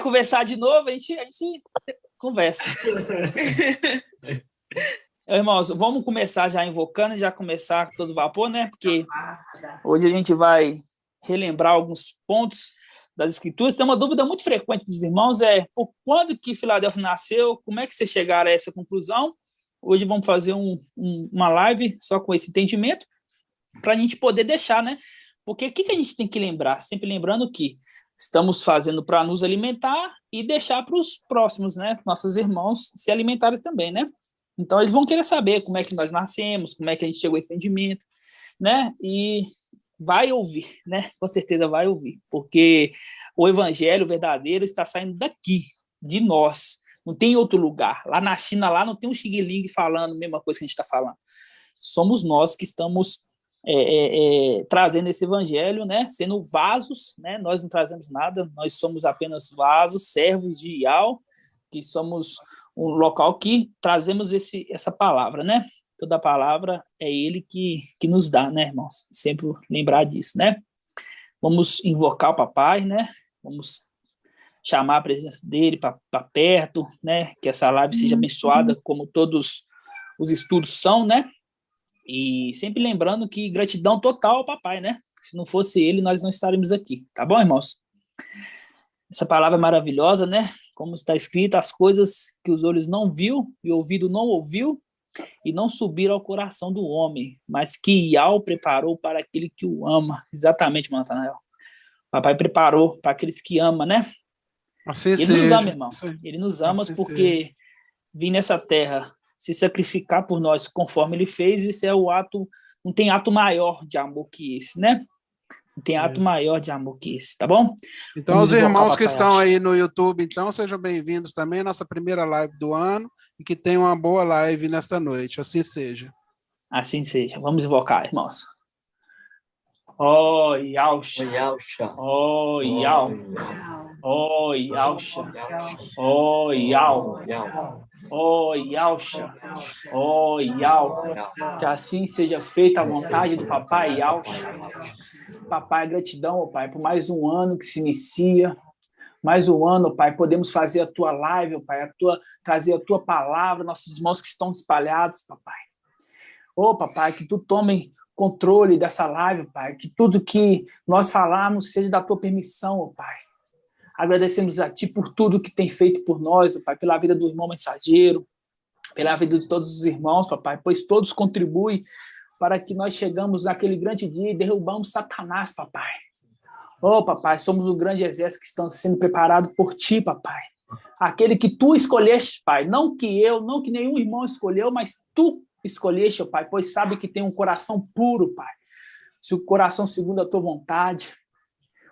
conversar de novo, a gente conversa. Irmãos, vamos começar já invocando, já começar com todo vapor, né? Porque hoje a gente vai relembrar alguns pontos das Escrituras. Tem uma dúvida muito frequente dos irmãos, por quando que Filadélfia nasceu? Como é que vocês chegaram a essa conclusão? Hoje vamos fazer uma live só com esse entendimento, para a gente poder deixar, né? Porque o que a gente tem que lembrar? Sempre lembrando que estamos fazendo para nos alimentar e deixar para os próximos, né? Nossos irmãos se alimentarem também, né? Então, eles vão querer saber como é que nós nascemos, como é que a gente chegou a esse entendimento, né? E vai ouvir, né? Com certeza vai ouvir, porque o evangelho verdadeiro está saindo daqui, de nós. Não tem outro lugar. Lá na China, lá não tem um Xing Ling falando a mesma coisa que a gente está falando. Somos nós que estamos trazendo esse evangelho, né? Sendo vasos, né? Nós não trazemos nada, nós somos apenas vasos, servos de Iau, que somos um local que trazemos essa palavra, né? Toda a palavra é ele que nos dá, né, irmãos? Sempre lembrar disso, né? Vamos invocar o papai, né? Vamos chamar a presença dele para perto, né? Que essa live seja abençoada, como todos os estudos são, né? E sempre lembrando que gratidão total ao papai, né? Se não fosse ele, nós não estaríamos aqui, tá bom, irmãos? Essa palavra é maravilhosa, né? Como está escrito, as coisas que os olhos não viu e o ouvido não ouviu e não subiram ao coração do homem, mas que Iau preparou para aquele que o ama. Exatamente, Natanael. O papai preparou para aqueles que amam, né? Assim ele seja. Nos ama, irmão. Ele nos ama assim porque seja. Vim nessa terra se sacrificar por nós conforme ele fez. Isso é o ato, não tem ato maior de amor que esse, né? Não tem ato maior de amor que esse, tá bom? Então, vamos os irmãos que estão aí no YouTube, então, sejam bem-vindos também à nossa primeira live do ano e que tenham uma boa live nesta noite. Assim seja. Assim seja. Vamos invocar, irmãos. Oh, Yausha. Oh, Yau. Oh, Yausha. Oh, Yau. Oh, Yausha. Oh, Yau. Que assim seja feita a vontade do papai Yausha. Papai, gratidão, oh, Pai, por mais um ano que se inicia. Mais um ano, Pai, podemos fazer a tua live, oh, Pai, trazer a tua palavra, nossos irmãos que estão espalhados, papai. Oh, papai, que tu tome controle dessa live, Pai, que tudo que nós falarmos seja da tua permissão, oh, Pai. Agradecemos a ti por tudo que tem feito por nós, oh, Pai, pela vida do irmão mensageiro, pela vida de todos os irmãos, papai, pois todos contribuem para que nós chegamos naquele grande dia e derrubamos Satanás, papai. Oh, papai, somos o grande exército que estão sendo preparado por ti, papai. Aquele que tu escolheste, pai, não que eu, não que nenhum irmão escolheu, mas tu escolheste, pai, pois sabe que tem um coração puro, pai. Se o coração segundo a tua vontade.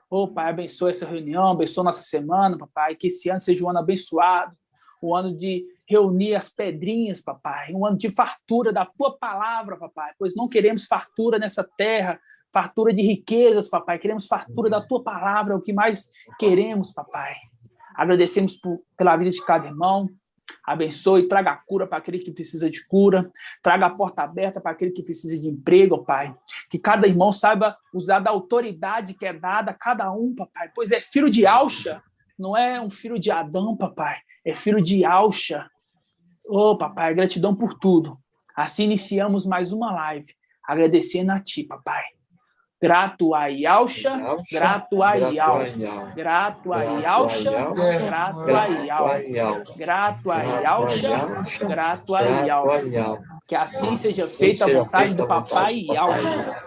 Oh, pai, abençoa essa reunião, abençoa nossa semana, papai, que esse ano seja um ano abençoado, um ano de reunir as pedrinhas, papai, um ano de fartura da tua palavra, papai, pois não queremos fartura nessa terra, fartura de riquezas, papai, queremos fartura da tua palavra, é o que mais queremos, papai. Agradecemos pela vida de cada irmão, abençoe, traga a cura para aquele que precisa de cura, traga a porta aberta para aquele que precisa de emprego, pai, que cada irmão saiba usar da autoridade que é dada a cada um, papai, pois é filho de Alxa, não é um filho de Adão, papai, é filho de Alxa. Oh, papai, gratidão por tudo. Assim iniciamos mais uma live, agradecendo a ti, papai. Grato a Yausha, grato a Iau, grato a Yausha, grato a Iau, grato a Yausha, grato a Iau. Que assim seja feita a vontade do papai Yausha.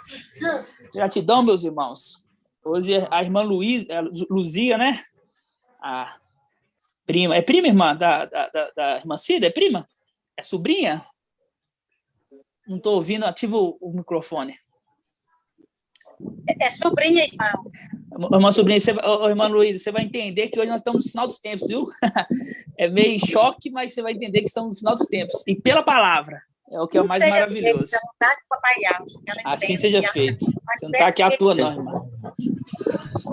Gratidão, meus irmãos. Hoje a irmã Luzia, né? A prima. É prima, irmã, da irmã Cida? É prima? É sobrinha? Não estou ouvindo, ativa o microfone. É sobrinha, irmão. Irmã sobrinha, irmã Luísa, você vai entender que hoje nós estamos no final dos tempos, viu? É meio choque, mas você vai entender que estamos no final dos tempos. E pela palavra, é o que é o mais maravilhoso. Assim seja feito. Você não está aqui à toa, não, irmão.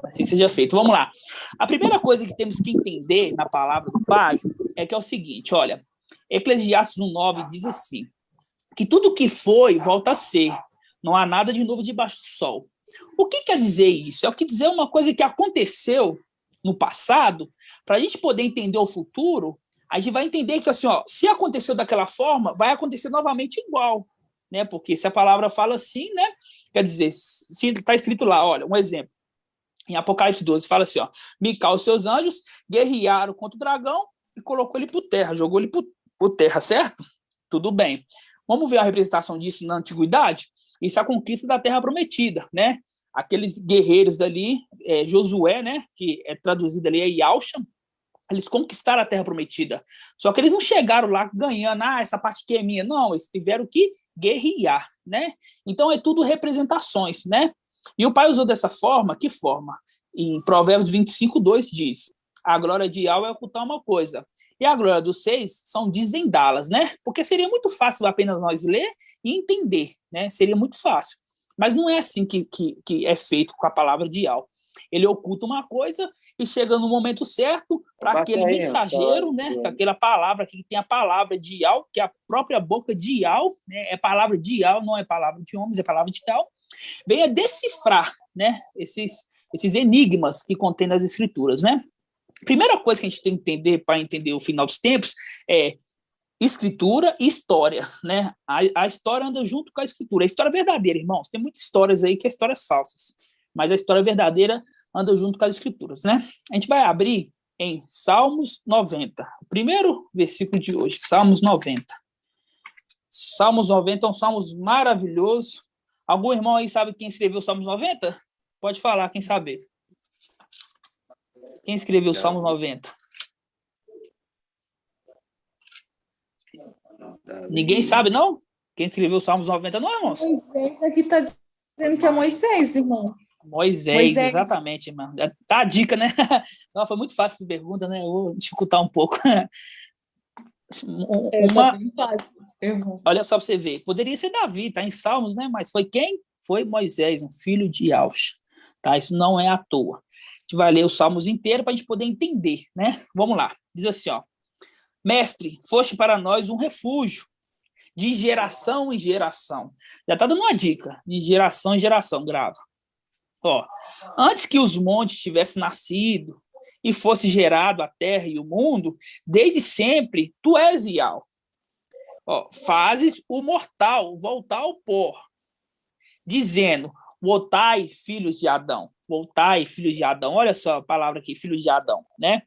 Assim seja feito. Vamos lá. A primeira coisa que temos que entender na palavra do Pai é que é o seguinte, olha, Eclesiastes 1:9 diz assim, que tudo que foi, volta a ser. Não há nada de novo debaixo do sol. O que quer dizer isso? É o que dizer uma coisa que aconteceu, no passado, para a gente poder entender o futuro, a gente vai entender que, assim, ó, se aconteceu daquela forma, vai acontecer novamente igual, né? Porque se a palavra fala assim, né? Quer dizer, se está escrito lá, olha, um exemplo, em Apocalipse 12, fala assim, ó, Micael e seus anjos guerrearam contra o dragão e colocou ele por terra, jogou ele por terra, certo? Tudo bem. Vamos ver a representação disso na antiguidade? Isso é a conquista da terra prometida, né? Aqueles guerreiros ali, Josué, né? Que é traduzido ali, é Yalcha, eles conquistaram a terra prometida. Só que eles não chegaram lá ganhando, essa parte aqui é minha. Não, eles tiveram que guerrear, né? Então é tudo representações, né? E o pai usou dessa forma, que forma? Em Provérbios 25:2 diz, a glória de Yahweh é ocultar uma coisa, e a glória dos seis são desvendá-las, né? Porque seria muito fácil apenas nós ler e entender, né? Seria muito fácil. Mas não é assim que é feito com a palavra de Yahweh. Ele oculta uma coisa e chega no momento certo para aquele mensageiro, né? Com aquela palavra que tem a palavra de Yahweh, que é a própria boca de Yahweh, né? É palavra de Yahweh, não é palavra de homens, é palavra de Yahweh. Venha decifrar, né? Esses enigmas que contém nas escrituras, né? Primeira coisa que a gente tem que entender para entender o final dos tempos é escritura e história, né? A história anda junto com a escritura. A história é verdadeira, irmãos. Tem muitas histórias aí que são histórias falsas, mas a história verdadeira anda junto com as escrituras, né? A gente vai abrir em Salmos 90, o primeiro versículo de hoje, Salmos 90. Salmos 90 é um Salmos maravilhoso. Algum irmão aí sabe quem escreveu Salmos 90? Pode falar, quem sabe. Quem escreveu Salmos 90? Ninguém sabe, não? Quem escreveu Salmos 90 não, irmãos? Moisés aqui está dizendo que é Moisés, irmão. Moisés, exatamente, irmão. Tá a dica, né? Não, foi muito fácil essa pergunta, né? Eu vou dificultar um pouco. Tá bem fácil, irmão. Olha só para você ver. Poderia ser Davi, tá em Salmos, né? Mas foi quem? Foi Moisés, um filho de Yalcha. Tá? Isso não é à toa. A gente vai ler os Salmos inteiros para a gente poder entender, né? Vamos lá. Diz assim, ó. Mestre, foste para nós um refúgio, de geração em geração. Já está dando uma dica, de geração em geração, grava. Ó, antes que os montes tivessem nascido e fosse gerado a terra e o mundo, desde sempre tu és Yahweh. Ó, fazes o mortal voltar ao pó, dizendo, voltai, filhos de Adão. Voltai, filhos de Adão. Olha só a palavra aqui, filho de Adão, né?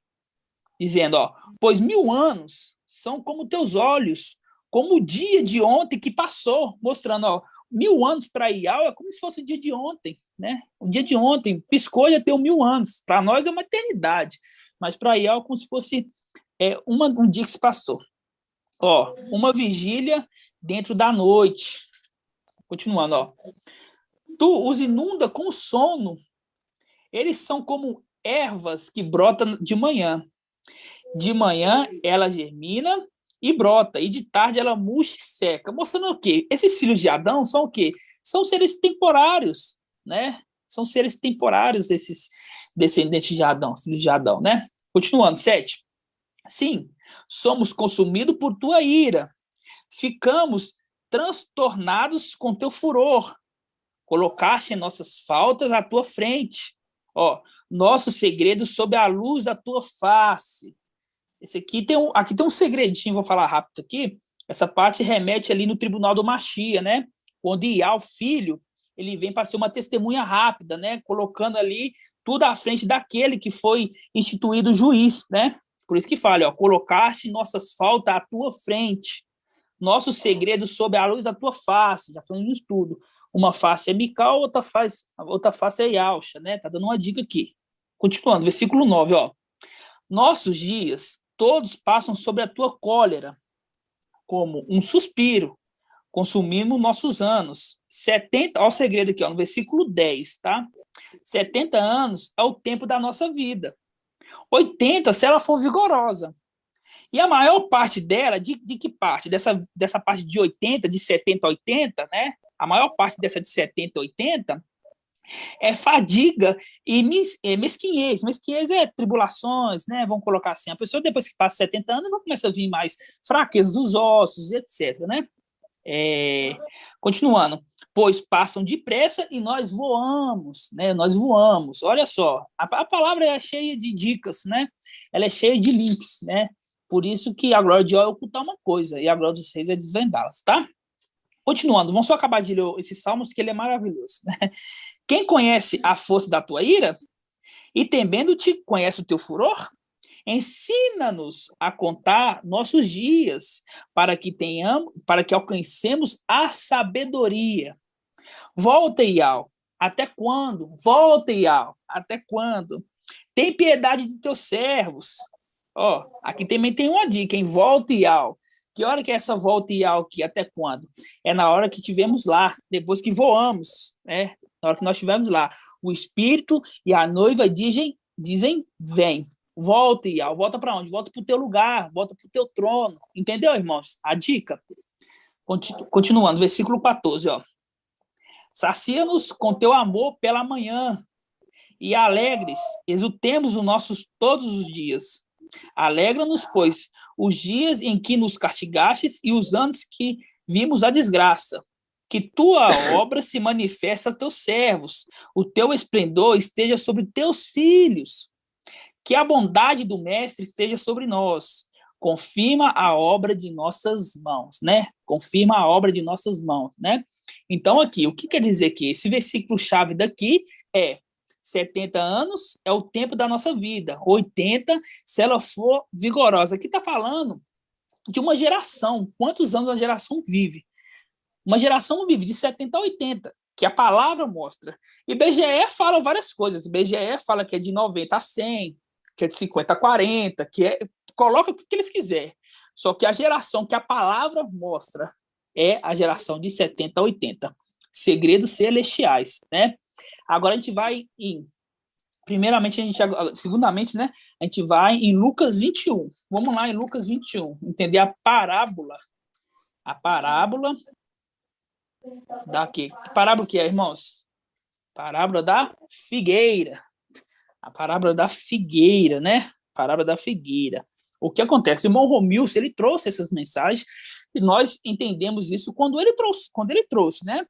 Dizendo, ó, pois 1000 anos são como teus olhos, como o dia de ontem que passou, mostrando, ó, 1000 anos para Yahweh é como se fosse o dia de ontem, né? O dia de ontem, piscou, já tem 1000 anos. Para nós é uma eternidade, mas para Yahweh é como se fosse um dia que se passou. Ó, uma vigília dentro da noite. Continuando, ó. Tu os inunda com sono. Eles são como ervas que brotam de manhã. De manhã ela germina e brota, e de tarde ela murcha e seca. Mostrando o quê? Esses filhos de Adão são o quê? São seres temporários, né? São seres temporários esses descendentes de Adão, filhos de Adão, né? Continuando, 7. Sim, somos consumidos por tua ira. Ficamos transtornados com teu furor. Colocaste nossas faltas à tua frente. Ó, nosso segredo sob a luz da tua face. Esse aqui tem um segredinho, vou falar rápido aqui. Essa parte remete ali no tribunal do Machia, né? Onde Iá, o filho, ele vem para ser uma testemunha rápida, né? Colocando ali tudo à frente daquele que foi instituído juiz, né? Por isso que fala, ó, colocaste nossas faltas à tua frente, nosso segredo sob a luz da tua face. Já falamos isso tudo. Uma face é Micael, outra face é Yalcha, né? Tá dando uma dica aqui. Continuando, versículo 9, ó. Nossos dias todos passam sobre a tua cólera, como um suspiro, consumimos nossos anos. 70, olha o segredo aqui, ó, no versículo 10, tá? 70 anos é o tempo da nossa vida. 80, se ela for vigorosa. E a maior parte dela, de que parte? Dessa parte de 80, de 70 a 80, né? A maior parte dessa de 70 a 80 é fadiga e mesquinhez. Mesquinhez é tribulações, né? Vamos colocar assim. A pessoa, depois que passa 70 anos, vai começar a vir mais fraqueza dos ossos, etc, né? Continuando, pois passam depressa e nós voamos, né? Nós voamos. Olha só, a palavra é cheia de dicas, né? Ela é cheia de links, né? Por isso que a glória de Ó é ocultar uma coisa e a glória dos reis é desvendá-las, tá? Continuando, vamos só acabar de ler esses salmos que ele é maravilhoso, né? Quem conhece a força da tua ira e temendo-te conhece o teu furor? Ensina-nos a contar nossos dias para que alcancemos a sabedoria. Volta, Ial, até quando? Volta, Ial, até quando? Tem piedade de teus servos. Ó, aqui também tem uma dica, hein? Volta, Ial. Que hora que é essa volta, Ial, aqui? Até quando? É na hora que tivemos lá, depois que voamos, né? Na hora que nós estivermos lá. O Espírito e a noiva dizem vem. Volta, Ial. Volta para onde? Volta para o teu lugar, volta para o teu trono. Entendeu, irmãos? A dica. Continuando, versículo 14, ó. Sacia-nos com teu amor pela manhã e alegres, exultemos os nossos todos os dias. Alegra-nos, pois, os dias em que nos castigastes e os anos que vimos a desgraça. Que tua obra se manifeste a teus servos, o teu esplendor esteja sobre teus filhos. Que a bondade do Mestre esteja sobre nós. Confirma a obra de nossas mãos, né? Confirma a obra de nossas mãos, né? Então, aqui, o que quer dizer que esse versículo-chave daqui é 70 anos é o tempo da nossa vida, 80 se ela for vigorosa. Aqui está falando de uma geração, quantos anos a geração vive? Uma geração vive de 70 a 80, que a palavra mostra. E IBGE fala várias coisas, IBGE fala que é de 90 a 100, que é de 50 a 40, coloca o que eles quiserem. Só que a geração que a palavra mostra é a geração de 70 a 80. Segredos celestiais, né? Agora a gente vai segundamente, né? A gente vai em Lucas 21. Vamos lá em Lucas 21, entender a parábola. A parábola daqui. Que parábola que é, irmãos? Parábola da figueira. A parábola da figueira, né? Parábola da figueira. O que acontece? O irmão Romilson, ele trouxe essas mensagens e nós entendemos isso quando ele trouxe, né?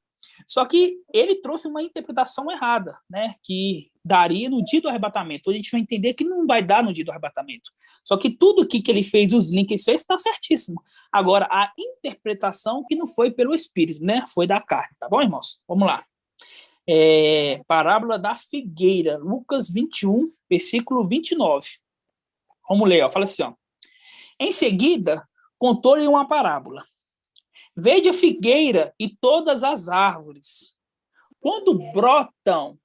Só que ele trouxe uma interpretação errada, né? Que daria no dia do arrebatamento. Hoje a gente vai entender que não vai dar no dia do arrebatamento. Só que tudo que ele fez, os links que ele fez, está certíssimo. Agora, a interpretação que não foi pelo Espírito, né? Foi da carne, tá bom, irmãos? Vamos lá. Parábola da figueira, Lucas 21, versículo 29. Vamos ler, ó. Fala assim, ó. Em seguida, contou-lhe uma parábola. Vede a figueira e todas as árvores. Quando brotam,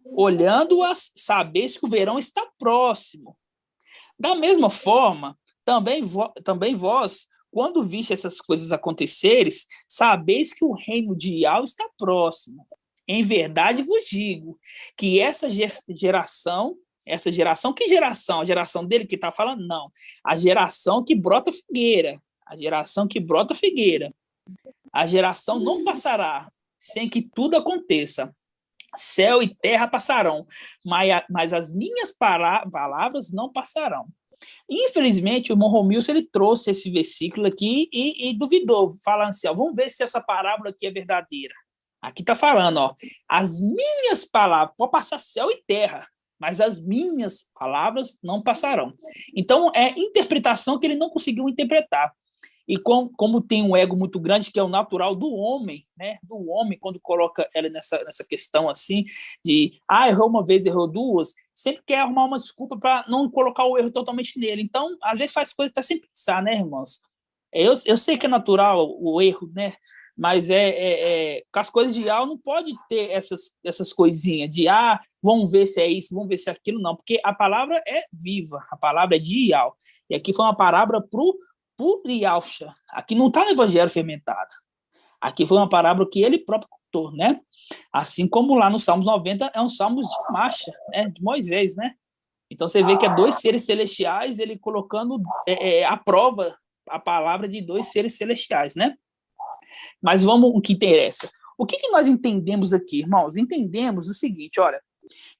olhando-as, sabeis que o verão está próximo. Da mesma forma, também vós, quando viste essas coisas acontecerem, sabeis que o reino de Ial está próximo. Em verdade vos digo que essa geração, que geração? A geração dele que está falando? Não. A geração que brota figueira. A geração que brota figueira. A geração não passará sem que tudo aconteça. Céu e terra passarão, mas as minhas palavras não passarão. Infelizmente, o irmão Romilson, ele trouxe esse versículo aqui e duvidou, falando assim, ó, vamos ver se essa parábola aqui é verdadeira. Aqui está falando, ó, as minhas palavras, pode passar céu e terra, mas as minhas palavras não passarão. Então, é interpretação que ele não conseguiu interpretar. E como tem um ego muito grande, que é o natural do homem, né? Do homem, quando coloca ela nessa questão assim, de errou uma vez, errou duas, sempre quer arrumar uma desculpa para não colocar o erro totalmente nele. Então, às vezes faz coisas até sem pensar, né, irmãos? Eu sei que é natural o erro, né? Mas com as coisas de não pode ter essas coisinhas de vamos ver se é isso, vamos ver se é aquilo, não, porque a palavra é viva, a palavra é de Ial. E aqui foi uma parábola por Ialcha. Aqui não está no evangelho fermentado. Aqui foi uma parábola que ele próprio contou, né? Assim como lá no Salmos 90 é um Salmos de marcha, né? De Moisés, né? Então você vê que é dois seres celestiais, ele colocando à prova a palavra de dois seres celestiais, né? Mas vamos o que interessa. O que nós entendemos aqui, irmãos? Entendemos o seguinte, olha,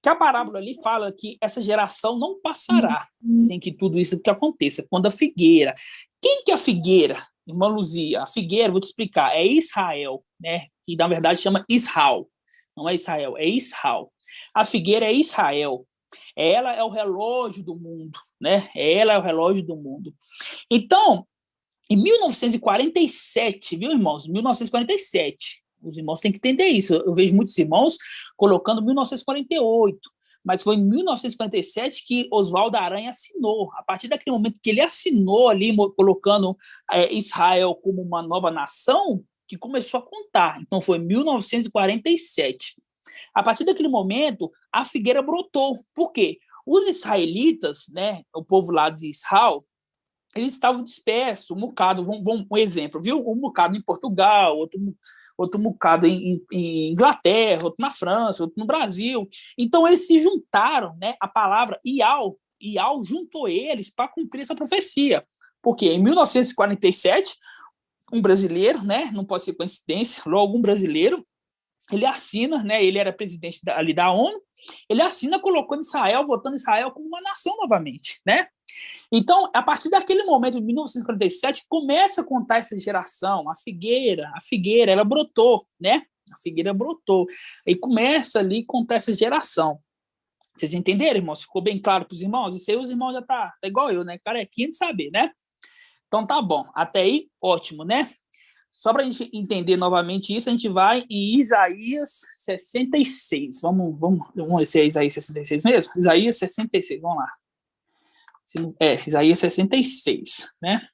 que a parábola ali fala que essa geração não passará sem que tudo isso que aconteça. Quando a figueira, Quem que é a figueira, irmã Luzia? A figueira, vou te explicar, é Israel, né? Que na verdade chama Israel. Não é Israel, é Israel. A figueira é Israel. Ela é o relógio do mundo, né? Ela é o relógio do mundo. Então, em 1947, viu, irmãos? 1947. Os irmãos têm que entender isso. Eu vejo muitos irmãos colocando 1948, mas foi em 1947 que Oswaldo Aranha assinou. A partir daquele momento que ele assinou ali, colocando Israel como uma nova nação, que começou a contar. Então, foi em 1947. A partir daquele momento, a figueira brotou. Por quê? Os israelitas, né, o povo lá de Israel, eles estavam dispersos, um bocado, um exemplo, viu? Um bocado em Portugal, outro bocado em Inglaterra, outro na França, outro no Brasil. Então, eles se juntaram, né? A palavra Ial juntou eles para cumprir essa profecia. Porque em 1947, um brasileiro, né? Não pode ser coincidência, logo um brasileiro, ele assina, né? Ele era presidente ali da ONU, ele assina colocando Israel, votando Israel como uma nação novamente, né? Então, a partir daquele momento, em 1947, começa a contar essa geração, a figueira, ela brotou, né? A figueira brotou. E começa ali a contar essa geração. Vocês entenderam, irmãos? Ficou bem claro para os irmãos? Isso aí os irmãos já tá igual eu, né? Carequinha de saber, né? Então, tá bom. Até aí, ótimo, né? Só para a gente entender novamente isso, a gente vai em Isaías 66. Vamos ver se é Isaías 66 mesmo? Isaías 66, vamos lá. Isaías 66, né?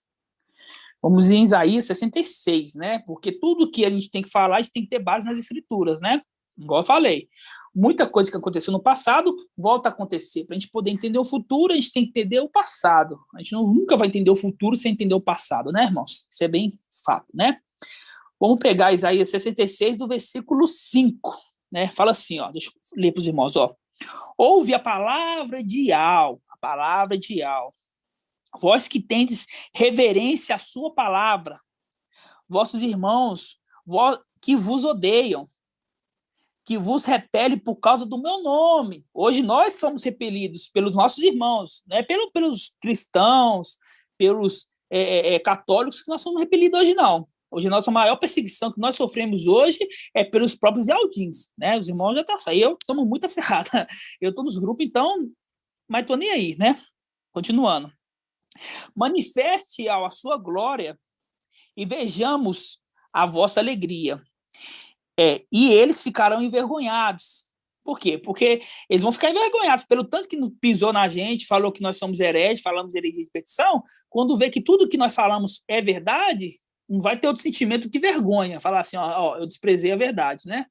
Vamos em Isaías 66, né? Porque tudo que a gente tem que falar, a gente tem que ter base nas escrituras, né? Igual eu falei. Muita coisa que aconteceu no passado volta a acontecer. Para a gente poder entender o futuro, a gente tem que entender o passado. A gente nunca vai entender o futuro sem entender o passado, né, irmãos? Isso é bem fato, né? Vamos pegar Isaías 66, do versículo 5, né? Fala assim, ó, deixa eu ler para os irmãos, ó. Ouve a palavra de Yahweh, vós que tendes reverência à sua palavra, vossos irmãos que vos odeiam, que vos repelem por causa do meu nome. Hoje nós somos repelidos pelos nossos irmãos, né? Pelos cristãos, pelos católicos, que nós somos repelidos hoje não. Hoje a nossa maior perseguição que nós sofremos hoje é pelos próprios Yaldins, né? Os irmãos já estão saindo. Eu tomo muita ferrada. Eu estou nos grupos, então, mas estou nem aí, né? Continuando. Manifeste a sua glória e vejamos a vossa alegria. E eles ficarão envergonhados. Por quê? Porque eles vão ficar envergonhados pelo tanto que pisou na gente, falou que nós somos hereges, falamos heresia de petição. Quando vê que tudo que nós falamos é verdade, não vai ter outro sentimento que vergonha. Falar assim, ó, eu desprezei a verdade, né?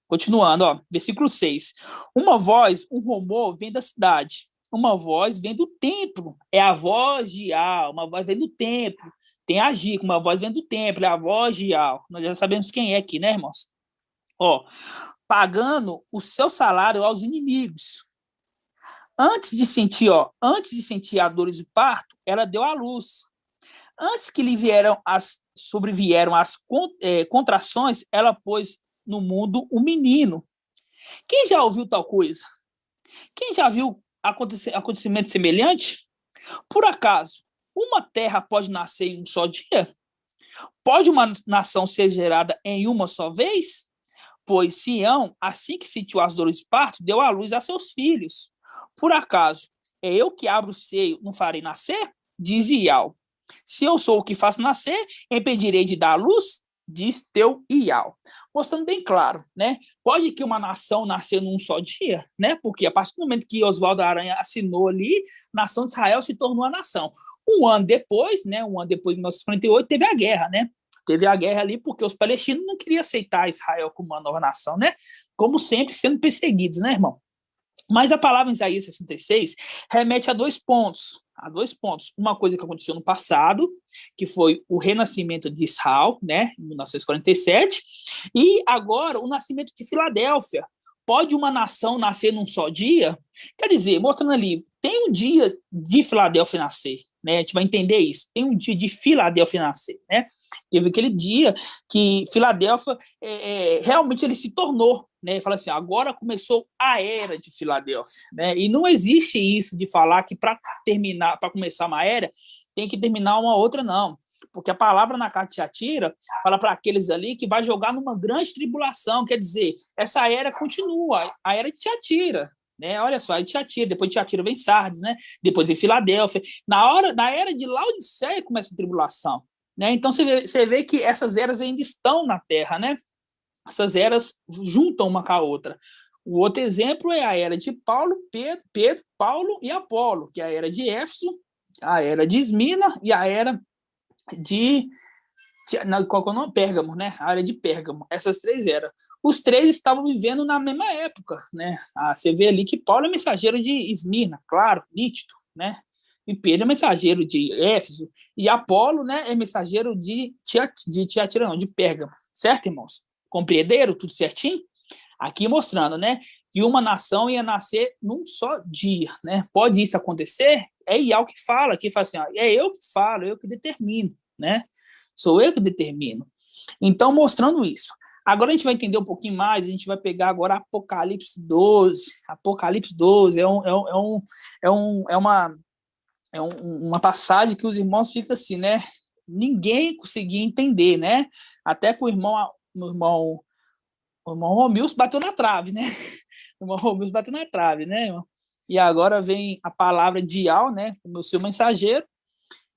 Continuando, ó, versículo 6. Uma voz, um rumor vem da cidade. Uma voz vem do templo. É a voz de Yahweh. Uma voz vem do templo. Tem a Gica, uma voz vem do templo. É a voz de Yahweh. Nós já sabemos quem é aqui, né, irmãos? Ó, pagando o seu salário aos inimigos. Antes de sentir a dor de parto, ela deu à luz. Antes que lhe sobrevieram as contrações, ela pôs no mundo um menino. Quem já ouviu tal coisa? Quem já viu acontecimento semelhante? Por acaso, uma terra pode nascer em um só dia? Pode uma nação ser gerada em uma só vez? Pois Sião, assim que sentiu as dores de parto, deu à luz a seus filhos. Por acaso, é eu que abro o seio, não farei nascer? Diz Ial. Se eu sou o que faço nascer, impedirei de dar à luz? Diz teu Ial. Mostrando bem claro, né? Pode que uma nação nascer num só dia, né? Porque a partir do momento que Oswaldo Aranha assinou ali, a nação de Israel se tornou a nação. Um ano depois, de 1948, teve a guerra, né? Teve a guerra ali porque os palestinos não queriam aceitar Israel como uma nova nação, né? Como sempre, sendo perseguidos, né, irmão? Mas a palavra em Isaías 66 remete a dois pontos. Uma coisa que aconteceu no passado, que foi o renascimento de Israel, né, em 1947, e agora o nascimento de Filadélfia. Pode uma nação nascer num só dia? Quer dizer, mostrando ali, tem um dia de Filadélfia nascer, né? A gente vai entender isso. Tem um dia de Filadélfia nascer, né? Teve aquele dia que Filadélfia realmente ele se tornou, né? Fala assim, agora começou a era de Filadélfia, né? E não existe isso de falar que para começar uma era tem que terminar uma outra, não. Porque a palavra na carta de Tiatira fala para aqueles ali que vai jogar numa grande tribulação, quer dizer, essa era continua, a era de Tiatira, né? Olha só, aí Tiatira, depois de Tiatira vem Sardes, né? Depois vem Filadélfia. Na era de Laodiceia começa a tribulação, né? Então você vê que essas eras ainda estão na Terra, né? Essas eras juntam uma com a outra. O outro exemplo é a era de Paulo, Pedro, Paulo e Apolo, que é a era de Éfeso, a era de Esmina e a era de qual é o nome? Pérgamo, né? A área de Pérgamo. Essas três eras. Os três estavam vivendo na mesma época, né? Você vê ali que Paulo é mensageiro de Esmirna, claro, nítido, né? E Pedro é mensageiro de Éfeso e Apolo, né, é mensageiro de Tiatira, não, de Pérgamo, certo, irmãos? Compreenderam tudo certinho? Aqui mostrando, né, que uma nação ia nascer num só dia, né? Pode isso acontecer? É Iau que fala, que fala assim, ó, é eu que falo, eu que determino, né? Sou eu que determino. Então, mostrando isso. Agora a gente vai entender um pouquinho mais, a gente vai pegar agora Apocalipse 12. Apocalipse 12 é uma passagem que os irmãos ficam assim, né? Ninguém conseguia entender, né? Até que o irmão Romilson bateu na trave, né? O irmão Romilson bateu na trave, né? E agora vem a palavra de Iau, né? O seu mensageiro,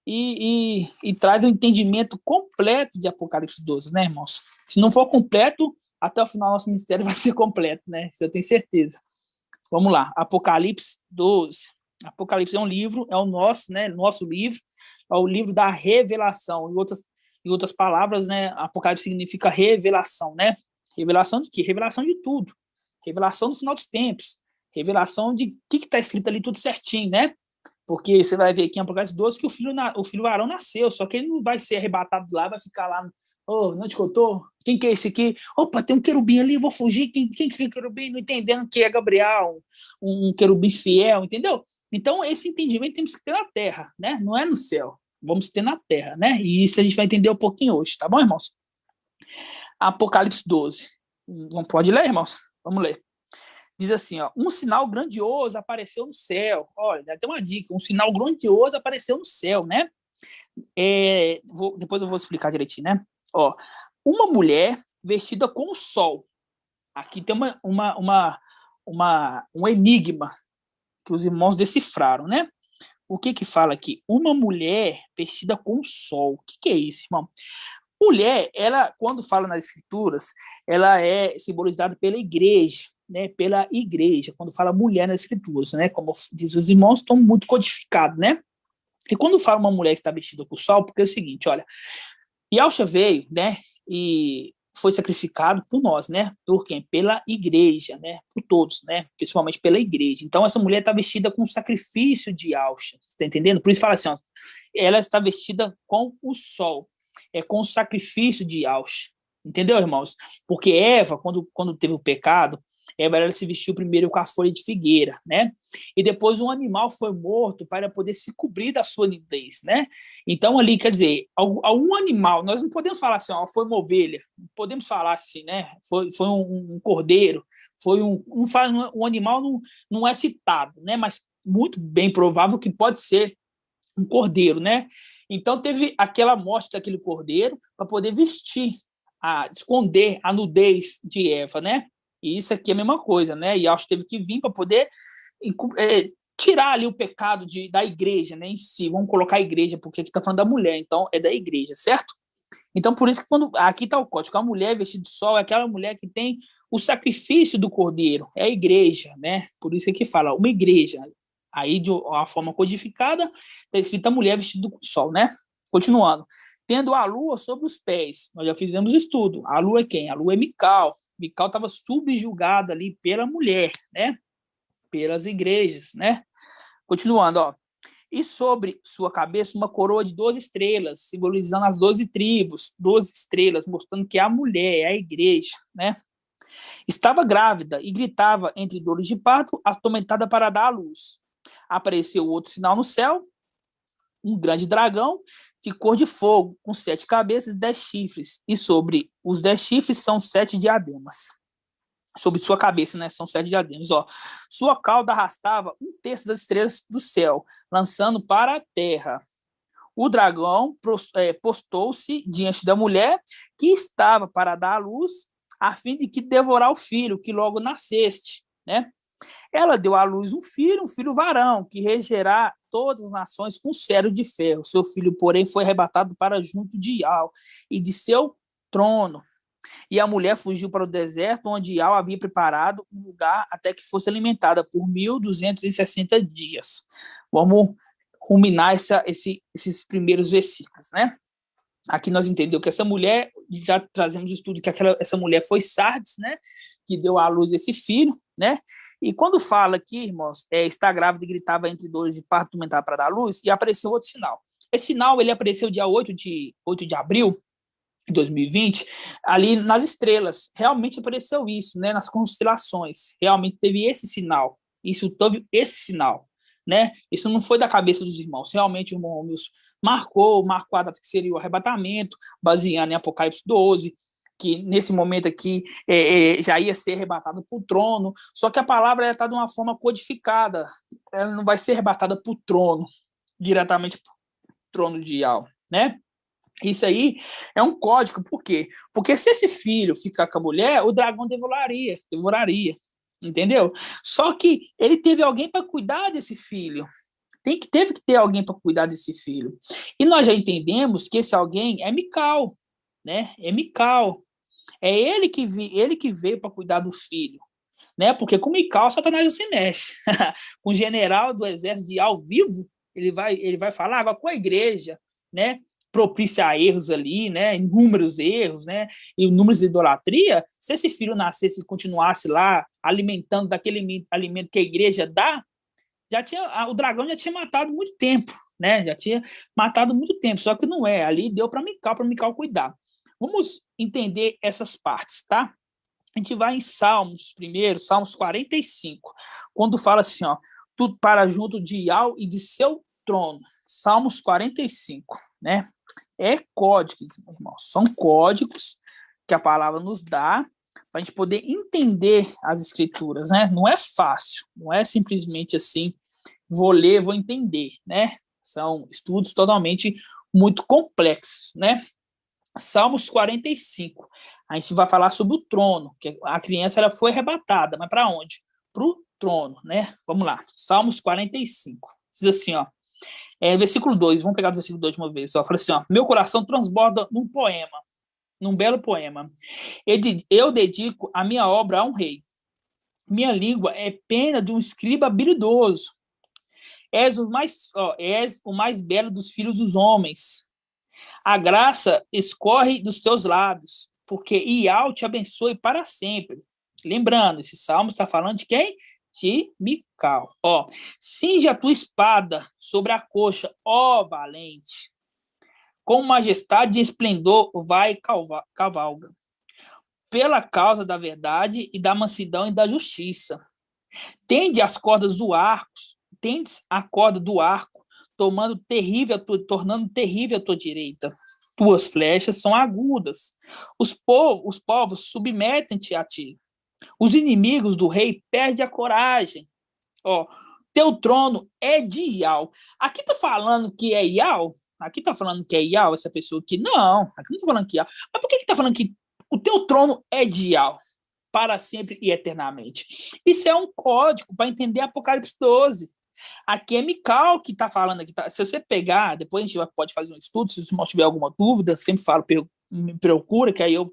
e traz um entendimento completo de Apocalipse 12, né, irmãos? Se não for completo, até o final nosso ministério vai ser completo, né? Isso eu tenho certeza. Vamos lá, Apocalipse 12. Apocalipse é um livro, é o nosso, né? Nosso livro, é o livro da revelação. Em outras palavras, né? Apocalipse significa revelação, né? Revelação de quê? Revelação de tudo. Revelação do final dos tempos. Revelação de o que está escrito ali tudo certinho, né? Porque você vai ver aqui em Apocalipse 12 que o filho varão nasceu, só que ele não vai ser arrebatado lá, vai ficar lá, onde que eu tô? Quem que é esse aqui? Opa, tem um querubim ali, vou fugir. Quem que é querubim? Não entendendo que é Gabriel, um querubim fiel, entendeu? Então, esse entendimento temos que ter na terra, né? Não é no céu. Vamos ter na terra, né? E isso a gente vai entender um pouquinho hoje, tá bom, irmãos? Apocalipse 12. Pode ler, irmãos? Vamos ler. Diz assim, ó, um sinal grandioso apareceu no céu. Olha, já tem uma dica, um sinal grandioso apareceu no céu, né? Depois eu vou explicar direitinho, né? Ó, uma mulher vestida com o sol. Aqui tem um enigma que os irmãos decifraram, né? O que fala aqui? Uma mulher vestida com o sol. O que é isso, irmão? Mulher, ela, quando fala nas escrituras, ela é simbolizada pela igreja, né? Pela igreja, quando fala mulher nas escrituras, né? Como diz os irmãos, estão muito codificados, né? E quando fala uma mulher que está vestida com o sol, porque é o seguinte, olha, Yahshua veio, né? E foi sacrificado por nós, né? Por quem? Pela igreja, né? Por todos, né? Principalmente pela igreja. Então, essa mulher está vestida com o sacrifício de Yahshua, você está entendendo? Por isso fala assim, ó, ela está vestida com o sol, com o sacrifício de Yahshua. Entendeu, irmãos? Porque Eva, quando teve o pecado, ela se vestiu primeiro com a folha de figueira, né? E depois um animal foi morto para poder se cobrir da sua nudez, né? Então ali, quer dizer, algum animal, nós não podemos falar assim, ó, foi uma ovelha, não podemos falar assim, né? Foi um cordeiro, foi um animal não é citado, né? Mas muito bem provável que pode ser um cordeiro, né? Então teve aquela morte daquele cordeiro para poder vestir, esconder a nudez de Eva, né? E isso aqui é a mesma coisa, né? E Yahshua teve que vir para poder tirar ali o pecado da igreja, né, em si. Vamos colocar a igreja, porque aqui está falando da mulher, então é da igreja, certo? Então, por isso que aqui está o código, a mulher vestida de sol é aquela mulher que tem o sacrifício do cordeiro, é a igreja, né? Por isso que fala, uma igreja. Aí, de uma forma codificada, está escrita a mulher vestida com sol, né? Continuando. Tendo a lua sobre os pés. Nós já fizemos estudo. A lua é quem? A lua é Mical. Mical estava subjugada ali pela mulher, né? Pelas igrejas, né? Continuando, ó. E sobre sua cabeça uma coroa de 12 estrelas, simbolizando as 12 tribos, 12 estrelas, mostrando que a mulher é a igreja, né? Estava grávida e gritava entre dores de parto, atormentada para dar à luz. Apareceu outro sinal no céu, um grande dragão de cor de fogo, com 7 cabeças e 10 chifres, e sobre os 10 chifres são 7 diademas. Sobre sua cabeça, né, são 7 diademas. Ó. Sua cauda arrastava 1/3 das estrelas do céu, lançando para a terra. o dragão postou-se diante da mulher que estava para dar à luz, a fim de que devorar o filho, que logo nasceste, né? Ela deu à luz um filho varão, que regerá todas as nações com cetro de ferro. Seu filho, porém, foi arrebatado para junto de Ial e de seu trono. E a mulher fugiu para o deserto, onde Ial havia preparado um lugar até que fosse alimentada por 1.260 dias. Vamos ruminar esses primeiros versículos, né? Aqui nós entendemos que essa mulher, já trazemos o estudo que essa mulher foi Sardes, né? Que deu à luz esse filho, né? E quando fala aqui, irmãos, está grávida e gritava entre dores de parto mental para dar à luz, e apareceu outro sinal. Esse sinal, ele apareceu dia 8 de abril de 2020, ali nas estrelas. Realmente apareceu isso, né? Nas constelações. Realmente teve esse sinal. Isso teve esse sinal, né? Isso não foi da cabeça dos irmãos. Realmente o irmão Romeu marcou a data que seria o arrebatamento, baseando em Apocalipse 12, que nesse momento aqui já ia ser arrebatado para o trono, só que a palavra está de uma forma codificada, ela não vai ser arrebatada para o trono, diretamente para o trono de Ial, né? Isso aí é um código, por quê? Porque se esse filho ficar com a mulher, o dragão devoraria, entendeu? Só que ele teve alguém para cuidar desse filho, teve que ter alguém para cuidar desse filho, e nós já entendemos que esse alguém é Mical, né? É Mical. É ele que veio para cuidar do filho, né? Porque com Mical, Satanás não se mexe. Com o general do exército de ao vivo, ele vai falar agora com a igreja, né? Propiciar erros ali, né? Inúmeros erros, né? E inúmeros de idolatria. Se esse filho nascesse e continuasse lá alimentando daquele alimento que a igreja dá, o dragão já tinha matado muito tempo, né? Já tinha matado muito tempo. Só que não é. Ali deu para Mical cuidar. Vamos entender essas partes, tá? A gente vai em Salmos primeiro, Salmos 45, quando fala assim, ó, tudo para junto de Ial e de seu trono. Salmos 45, né? É códigos, irmãos, são códigos que a palavra nos dá para a gente poder entender as escrituras, né? Não é fácil, não é simplesmente assim, vou ler, vou entender, né? São estudos totalmente muito complexos, né? Salmos 45. A gente vai falar sobre o trono, que a criança ela foi arrebatada, mas para onde? Para o trono, né? Vamos lá. Salmos 45. Diz assim, ó. Versículo 2, vamos pegar o versículo 2 de uma vez. Ó, fala assim, ó. Meu coração transborda num belo poema. Eu dedico a minha obra a um rei. Minha língua é pena de um escriba habilidoso. És o mais belo dos filhos dos homens. A graça escorre dos teus lábios, porque Ial te abençoe para sempre. Lembrando, esse salmo está falando de quem? De Mical. Ó, cinge a tua espada sobre a coxa, ó valente. Com majestade e esplendor vai cavalga. Pela causa da verdade e da mansidão e da justiça. Tende a corda do arco, tornando terrível a tua direita. Tuas flechas são agudas. Os povos submetem-te a ti. Os inimigos do rei perdem a coragem. Ó, teu trono é de Ial. Aqui tá falando que é Ial? Aqui tá falando que é Ial, essa pessoa aqui? Não, aqui não tá falando que é Ial. Mas por que tá falando que o teu trono é de Ial? Para sempre e eternamente. Isso é um código para entender Apocalipse 12. Aqui é Mical que está falando aqui. Se você pegar, depois a gente pode fazer um estudo, se você tiver alguma dúvida, sempre falo, me procura, que aí eu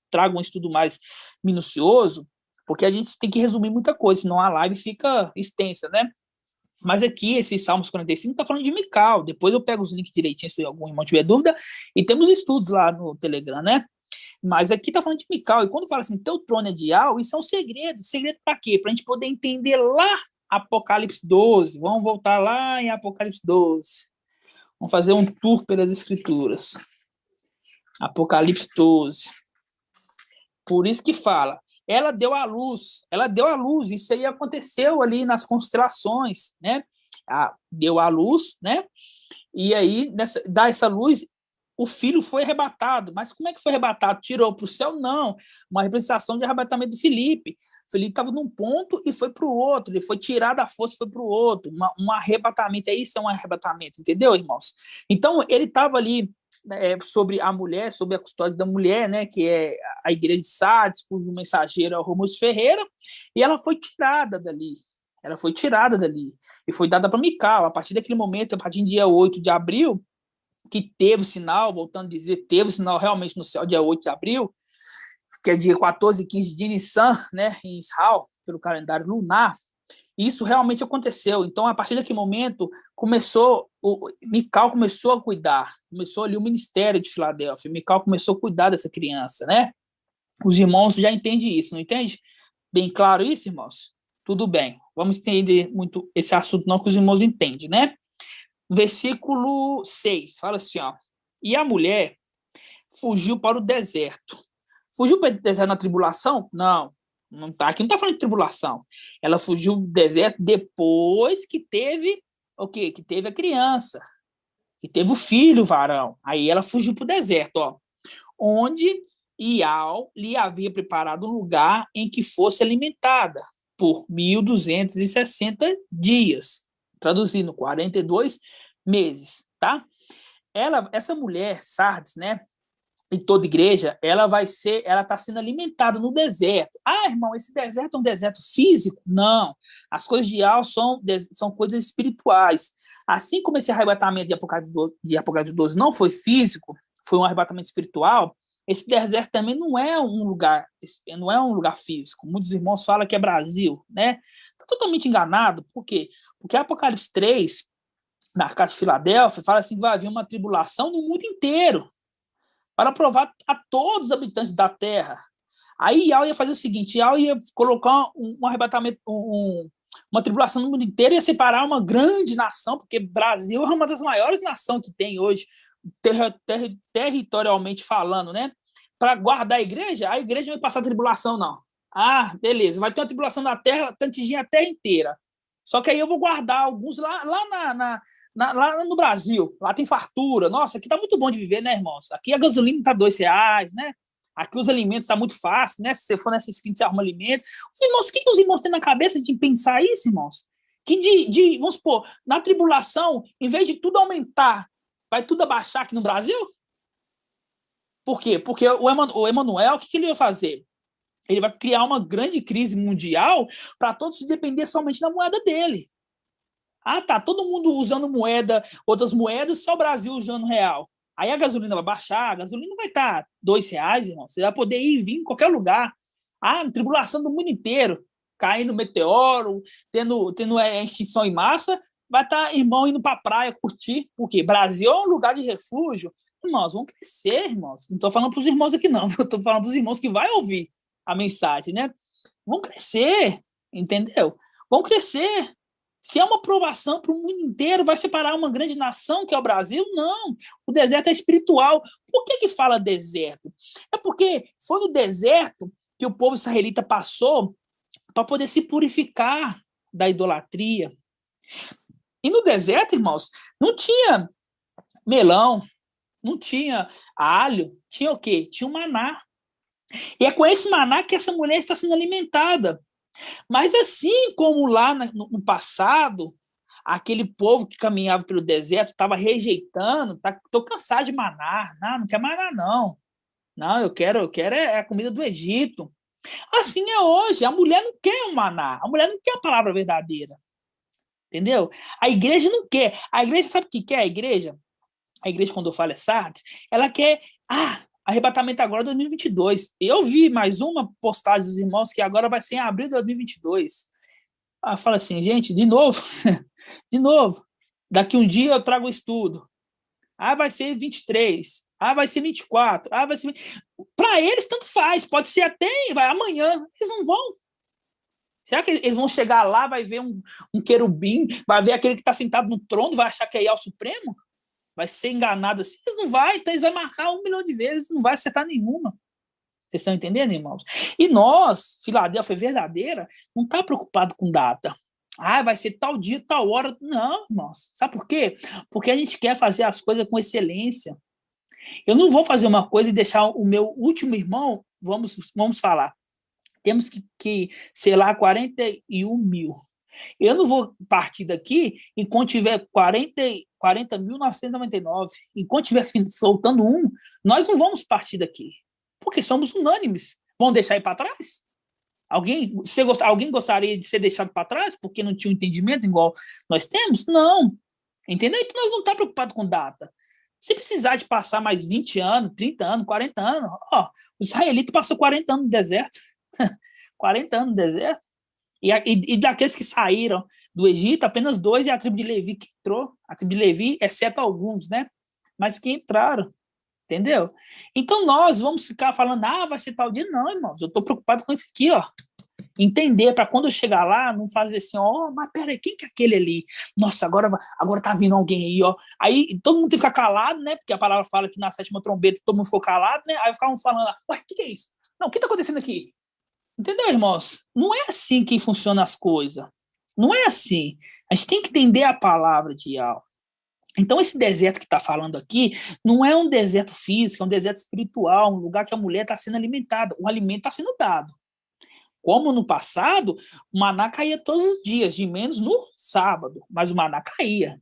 trago um estudo mais minucioso, porque a gente tem que resumir muita coisa, senão a live fica extensa, né? Mas aqui, esse Salmos 45 está falando de Mical. Depois eu pego os links direitinho, se algum irmão tiver dúvida, e temos estudos lá no Telegram, né? Mas aqui está falando de Mical, e quando fala assim, teu trono é de Ial, isso é um segredo. Segredo para quê? Para a gente poder entender lá Apocalipse 12. Vamos voltar lá em Apocalipse 12. Vamos fazer um tour pelas escrituras. Apocalipse 12. Por isso que fala, ela deu à luz, isso aí aconteceu ali nas constelações, né? Deu à luz, né? E aí, dá essa luz, o filho foi arrebatado. Mas como é que foi arrebatado? Tirou para o céu? Não. Uma representação de arrebatamento do Filipe. O Filipe estava num ponto e foi para o outro. Ele foi tirado da força e foi para o outro. Um arrebatamento. Isso é um arrebatamento. Entendeu, irmãos? Então, ele estava ali sobre a mulher, sobre a custódia da mulher, né, que é a igreja de Sardes, cujo mensageiro é o Rômulo Ferreira, e ela foi tirada dali. Ela foi tirada dali e foi dada para Mical. A partir daquele momento, a partir do dia 8 de abril, que teve o sinal, voltando a dizer, teve o sinal realmente no céu, dia 8 de abril, que é dia 14 e 15 de Nissan, né, em Israel, pelo calendário lunar, isso realmente aconteceu. Então, a partir daquele momento, Mical começou a cuidar, começou ali o ministério de Filadélfia, Mical começou a cuidar dessa criança, né? Os irmãos já entendem isso, não entende? Bem claro isso, irmãos? Tudo bem, vamos entender muito esse assunto não, que os irmãos entendem, né? Versículo 6, fala assim, ó, e a mulher fugiu para o deserto. Fugiu para o deserto na tribulação? Não, não tá, aqui não está falando de tribulação. Ela fugiu do deserto depois que teve o quê? Que teve a criança, que teve o filho varão. Aí ela fugiu para o deserto, ó, onde Ial lhe havia preparado um lugar em que fosse alimentada por 1.260 dias, traduzindo 42 meses, tá? Essa mulher, Sardes, né, em toda igreja, ela está sendo alimentada no deserto. Ah, irmão, esse deserto é um deserto físico? Não. As coisas de Ial são coisas espirituais. Assim como esse arrebatamento de Apocalipse 12 não foi físico, foi um arrebatamento espiritual, esse deserto também não é um lugar físico. Muitos irmãos falam que é Brasil, né? Está totalmente enganado. Por quê? Porque Apocalipse 3, na carta de Filadélfia, fala assim que vai haver uma tribulação no mundo inteiro para provar a todos os habitantes da terra. Aí Ial ia fazer o seguinte, Ial ia colocar um arrebatamento, uma tribulação no mundo inteiro, ia separar uma grande nação, porque Brasil é uma das maiores nações que tem hoje, territorialmente falando, né? Para guardar a igreja não vai passar tribulação, não. Ah, beleza, vai ter uma tribulação na terra, atingir a terra inteira. Só que aí eu vou guardar alguns lá lá no Brasil. Lá tem fartura. Nossa, aqui tá muito bom de viver, né, irmãos? Aqui a gasolina tá R$2, né? Aqui os alimentos tá muito fácil, né? Se você for nessa esquina, você arruma alimento. Os irmãos, o que os irmãos têm na cabeça de pensar isso, irmãos? Que vamos supor, na tribulação, em vez de tudo aumentar, vai tudo abaixar aqui no Brasil? Por quê? Porque o Emanuel, o que ele vai fazer? Ele vai criar uma grande crise mundial para todos depender somente da moeda dele. Ah, tá, todo mundo usando outras moedas, só o Brasil usando real. Aí a gasolina vai baixar, a gasolina vai estar R$2, irmão. Você vai poder ir e vir em qualquer lugar. Ah, tribulação do mundo inteiro. Caindo meteoro, tendo extinção em massa, vai estar irmão indo para a praia curtir. Por quê? Brasil é um lugar de refúgio. Irmãos, vão crescer, irmãos. Não estou falando para os irmãos aqui, não. Estou falando para os irmãos que vão ouvir a mensagem, né? Vão crescer, entendeu? Vão crescer. Se é uma provação para o mundo inteiro, vai separar uma grande nação, que é o Brasil? Não. O deserto é espiritual. Por que fala deserto? É porque foi no deserto que o povo israelita passou para poder se purificar da idolatria. E no deserto, irmãos, não tinha melão, não tinha alho, tinha o quê? Tinha o maná. E é com esse maná que essa mulher está sendo alimentada. Mas assim como lá no passado, aquele povo que caminhava pelo deserto estava rejeitando, estou cansado de maná, não quero maná, não. Não, eu quero a comida do Egito. Assim é hoje, a mulher não quer um maná, a mulher não quer a palavra verdadeira. Entendeu? A igreja não quer. A igreja sabe o que quer a igreja? A igreja, quando eu falo Sardes, ela quer, arrebatamento agora 2022. Eu vi mais uma postagem dos irmãos que agora vai ser em abril de 2022. Fala assim, gente, de novo, daqui um dia eu trago o estudo. Vai ser 23. Vai ser 24. Vai ser... Para eles, tanto faz. Pode ser até amanhã. Eles não vão. Será que eles vão chegar lá, vai ver um querubim, vai ver aquele que está sentado no trono, vai achar que é o Supremo? Vai ser enganado assim? Eles não vão, então eles vão marcar 1 milhão de vezes, não vai acertar nenhuma. Vocês estão entendendo, irmãos? E nós, Filadélfia verdadeira, não está preocupado com data. Vai ser tal dia, tal hora. Não, irmãos. Sabe por quê? Porque a gente quer fazer as coisas com excelência. Eu não vou fazer uma coisa e deixar o meu último irmão, vamos falar, temos que selar 41 mil. Eu não vou partir daqui enquanto tiver 40.999. Enquanto tiver soltando um, nós não vamos partir daqui, porque somos unânimes. Vão deixar ir para trás? Alguém gostaria de ser deixado para trás porque não tinha um entendimento igual nós temos? Não. Entendeu? Então nós não estamos preocupados com data. Se precisar de passar mais 20 anos, 30 anos, 40 anos, ó, o israelita passou 40 anos no deserto. 40 anos no deserto. E daqueles que saíram do Egito, apenas 2 é a tribo de Levi que entrou. A tribo de Levi, exceto alguns, né? Mas que entraram. Entendeu? Então nós vamos ficar falando, vai ser tal dia. Não, irmãos, eu estou preocupado com isso aqui, ó. Entender, para quando eu chegar lá, não fazer assim, mas peraí, quem que é aquele ali? Nossa, agora tá vindo alguém aí, ó. Aí todo mundo tem que ficar calado, né? Porque a palavra fala que na 7ª trombeta todo mundo ficou calado, né? Aí ficavam falando lá, ué, o que é isso? Não, o que está acontecendo aqui? Entendeu, irmãos? Não é assim que funcionam as coisas. Não é assim. A gente tem que entender a palavra de Yahweh. Então, esse deserto que está falando aqui não é um deserto físico, é um deserto espiritual, um lugar que a mulher está sendo alimentada. O alimento está sendo dado. Como no passado, o maná caía todos os dias, de menos no sábado, mas o maná caía.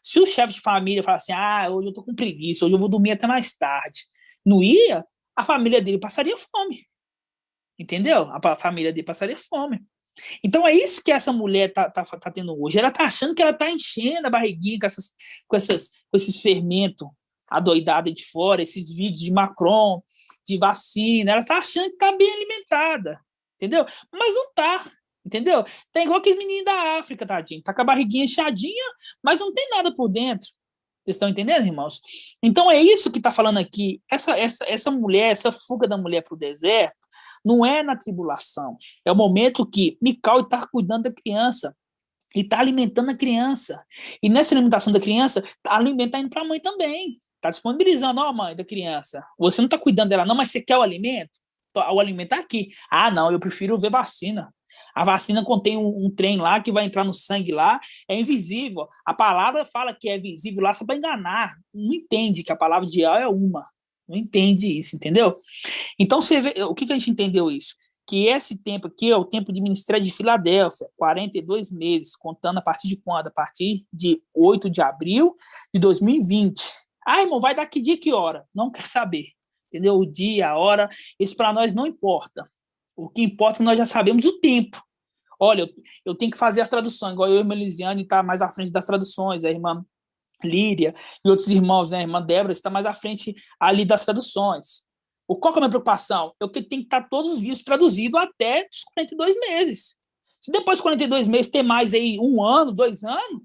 Se o chefe de família falasse assim, hoje eu estou com preguiça, hoje eu vou dormir até mais tarde, não ia, a família dele passaria fome. Entendeu? A família dele passaria fome. Então é isso que essa mulher tá tendo hoje. Ela tá achando que ela tá enchendo a barriguinha com esses fermentos adoidados de fora, esses vídeos de Macron, de vacina. Ela tá achando que tá bem alimentada, entendeu? Mas não tá, entendeu? Tá igual aqueles meninos da África, tadinho. Tá com a barriguinha inchadinha, mas não tem nada por dentro. Vocês estão entendendo, irmãos? Então é isso que tá falando aqui. Essa mulher, essa fuga da mulher pro deserto, não é na tribulação. É o momento que Mical está cuidando da criança e está alimentando a criança. E nessa alimentação da criança, a alimento está indo para a mãe também. Está disponibilizando, mãe da criança. Você não está cuidando dela, não, mas você quer o alimento? O alimento está aqui. Não, eu prefiro ver vacina. A vacina contém um trem lá que vai entrar no sangue lá, é invisível. A palavra fala que é visível lá só para enganar. Não entende que a palavra de Yahweh é uma. Não entende isso, entendeu? Então, você vê, o que a gente entendeu isso? Que esse tempo aqui é o tempo de ministério de Filadélfia, 42 meses, contando a partir de quando? A partir de 8 de abril de 2020. Irmão, vai dar que dia, que hora? Não quer saber, entendeu? O dia, a hora, isso para nós não importa. O que importa é que nós já sabemos o tempo. Olha, eu tenho que fazer as traduções, igual eu e a Melisiane está mais à frente das traduções, a irmã Líria e outros irmãos, né? A irmã Débora está mais à frente ali das traduções. Qual que é a minha preocupação? Eu tenho que estar todos os vídeos traduzidos até os 42 meses. Se depois dos 42 meses ter mais aí 1 ano, 2 anos,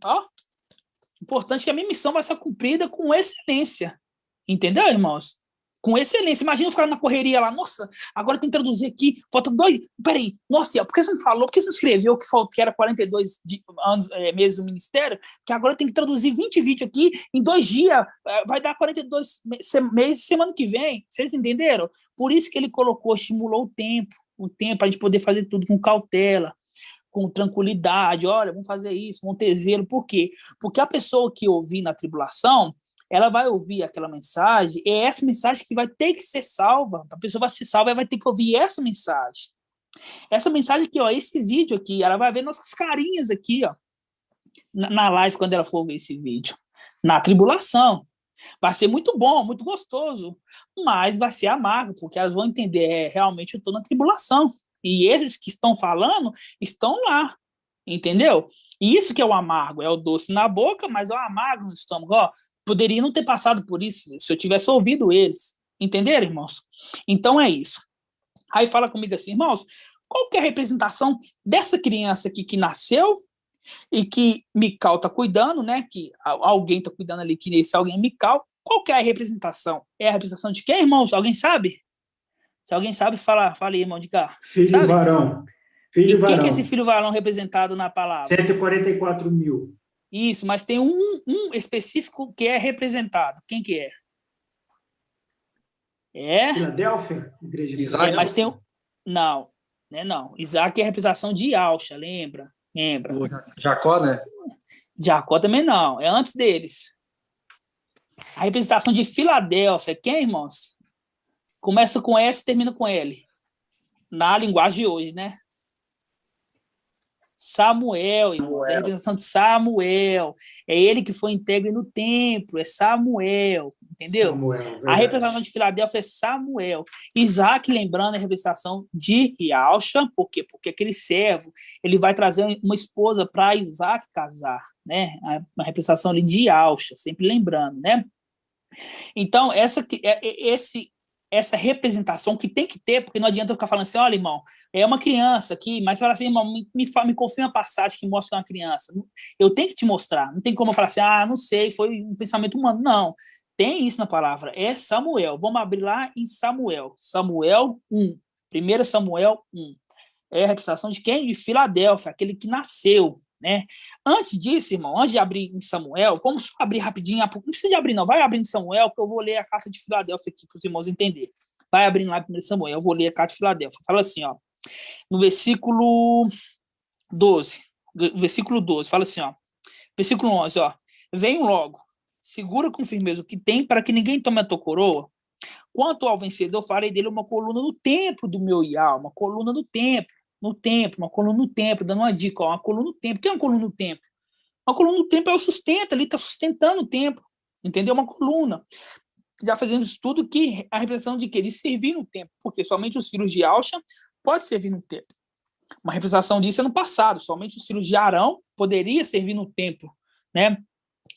importante que a minha missão vai ser cumprida com excelência. Entendeu, irmãos? Com excelência. Imagina eu ficar na correria lá, nossa, agora tem que traduzir aqui, falta 2, peraí, nossa, por que você não falou, por que você não escreveu que era 42 meses do ministério, que agora tem que traduzir 20 vídeos aqui, em 2 dias, vai dar 42 meses semana que vem, vocês entenderam? Por isso que ele estimulou o tempo para a gente poder fazer tudo com cautela, com tranquilidade, olha, vamos fazer isso, vamos ter zelo. Por quê? Porque a pessoa que ouvir na tribulação, ela vai ouvir aquela mensagem, é essa mensagem que vai ter que ser salva. A pessoa vai ser salva, ela vai ter que ouvir essa mensagem. Essa mensagem aqui, esse vídeo aqui, ela vai ver nossas carinhas aqui, na live, quando ela for ver esse vídeo. Na tribulação. Vai ser muito bom, muito gostoso, mas vai ser amargo, porque elas vão entender, realmente eu estou na tribulação. E esses que estão falando, estão lá, entendeu? E isso que é o amargo, é o doce na boca, mas é o amargo no estômago, poderia não ter passado por isso se eu tivesse ouvido eles. Entenderam, irmãos? Então é isso. Aí fala comigo assim, irmãos, qual que é a representação dessa criança aqui que nasceu e que Mical está cuidando, né? Que alguém está cuidando ali, que esse alguém é Mical. Qual que é a representação? É a representação de quem, irmãos? Alguém sabe? Se alguém sabe, fala aí, irmão de cá. Filho sabe? varão. Filho e quem varão. Que é esse filho varão representado na palavra? 144 mil. Isso, mas tem um específico que é representado. Quem que é? Filadélfia? Igreja de Isaac. Mas tem não, né? Não. Isaac é a representação de Alcha, lembra? O Jacó, né? Jacó também não, é antes deles. A representação de Filadélfia, quem, irmãos? Começa com S e termina com L. Na linguagem de hoje, né? Samuel, irmãos. É a representação de Samuel. É ele que foi íntegro no templo. É Samuel. Entendeu? Samuel, a representação de Filadélfia é Samuel. Isaac, lembrando, é a representação de Rialcha. Por quê? Porque aquele servo, ele vai trazer uma esposa para Isaac casar, né? Uma representação ali de Rialcha, sempre lembrando, né? Então, essa representação que tem que ter, porque não adianta eu ficar falando assim, olha, irmão, é uma criança aqui, mas fala assim, irmão, me confirma a passagem que mostra uma criança. Eu tenho que te mostrar, não tem como eu falar assim, não sei, foi um pensamento humano. Não, tem isso na palavra, é Samuel. Vamos abrir lá em Samuel 1, 1 Samuel 1. É a representação de quem? De Filadélfia, aquele que nasceu, né? Antes disso, irmão, antes de abrir em Samuel, vamos só abrir rapidinho, não precisa de abrir não, vai abrir em Samuel, que eu vou ler a carta de Filadélfia aqui para os irmãos entenderem. Vai abrindo lá em 1 Samuel, eu vou ler a carta de Filadélfia. Fala assim, ó, no versículo 12, fala assim, ó, versículo 11, ó, venham logo, segura com firmeza o que tem, para que ninguém tome a tua coroa. Quanto ao vencedor, farei dele uma coluna no templo do meu Iá, uma coluna no templo, uma coluna no templo, dando uma dica, ó, uma coluna no templo. O que é uma coluna no templo? Uma coluna no templo é o sustento, ali está sustentando o templo, entendeu? Uma coluna. Já fazemos estudo que a representação de que? De servir no templo, porque somente os filhos de Alxa podem servir no templo. Uma representação disso é no passado, somente os filhos de Arão poderiam servir no templo, né?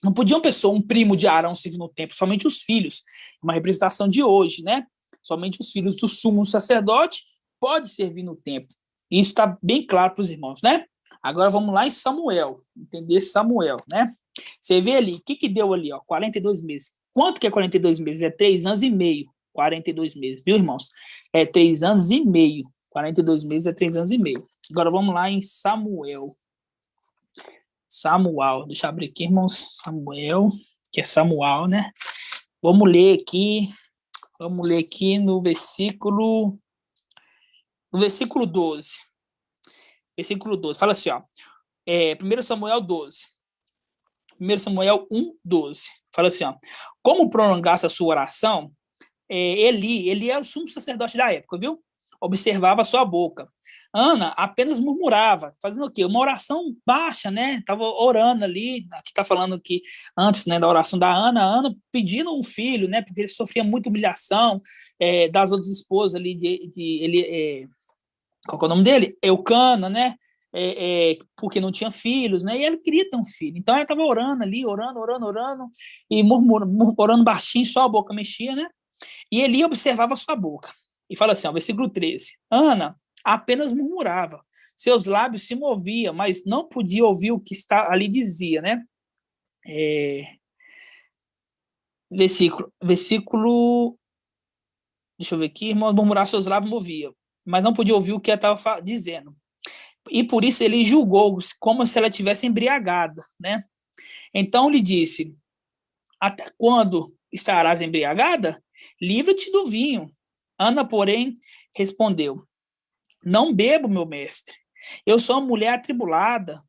Não podia um primo de Arão servir no templo, somente os filhos. Uma representação de hoje, né? Somente os filhos do sumo sacerdote podem servir no templo. Isso está bem claro para os irmãos, né? Agora vamos lá em Samuel, entender Samuel, né? Você vê ali, o que deu ali, ó? 42 meses. Quanto que é 42 meses? É 3 anos e meio. 42 meses, viu, irmãos? É 3 anos e meio. 42 meses é 3 anos e meio. Agora vamos lá em Samuel, deixa eu abrir aqui, irmãos. Samuel, que é Samuel, né? Vamos ler aqui no versículo 12. Versículo 12, fala assim, ó. 1 Samuel 12. 1 Samuel 1, 12. Fala assim, ó. Como prolongasse a sua oração, Eli era o sumo sacerdote da época, viu? Observava a sua boca. Ana apenas murmurava, fazendo o quê? Uma oração baixa, né? Estava orando ali, aqui está falando que antes, né, da oração da Ana pedindo um filho, né? Porque ele sofria muita humilhação das outras esposas ali, qual que é o nome dele? Eucana, né? Porque não tinha filhos, né? E ele queria ter um filho. Então ela estava orando ali, orando, e orando baixinho, só a boca mexia, né? E Eli observava a sua boca. E fala assim, ó, versículo 13. Ana apenas murmurava. Seus lábios se moviam, mas não podia ouvir o que está ali dizia, né? Versículo... Deixa eu ver aqui. Irmão, murmurar, seus lábios moviam, mas não podia ouvir o que ela estava dizendo. E por isso ele julgou como se ela tivesse embriagada, né? Então lhe disse, até quando estarás embriagada? Livra-te do vinho. Ana, porém, respondeu, não bebo, meu mestre. Eu sou uma mulher atribulada.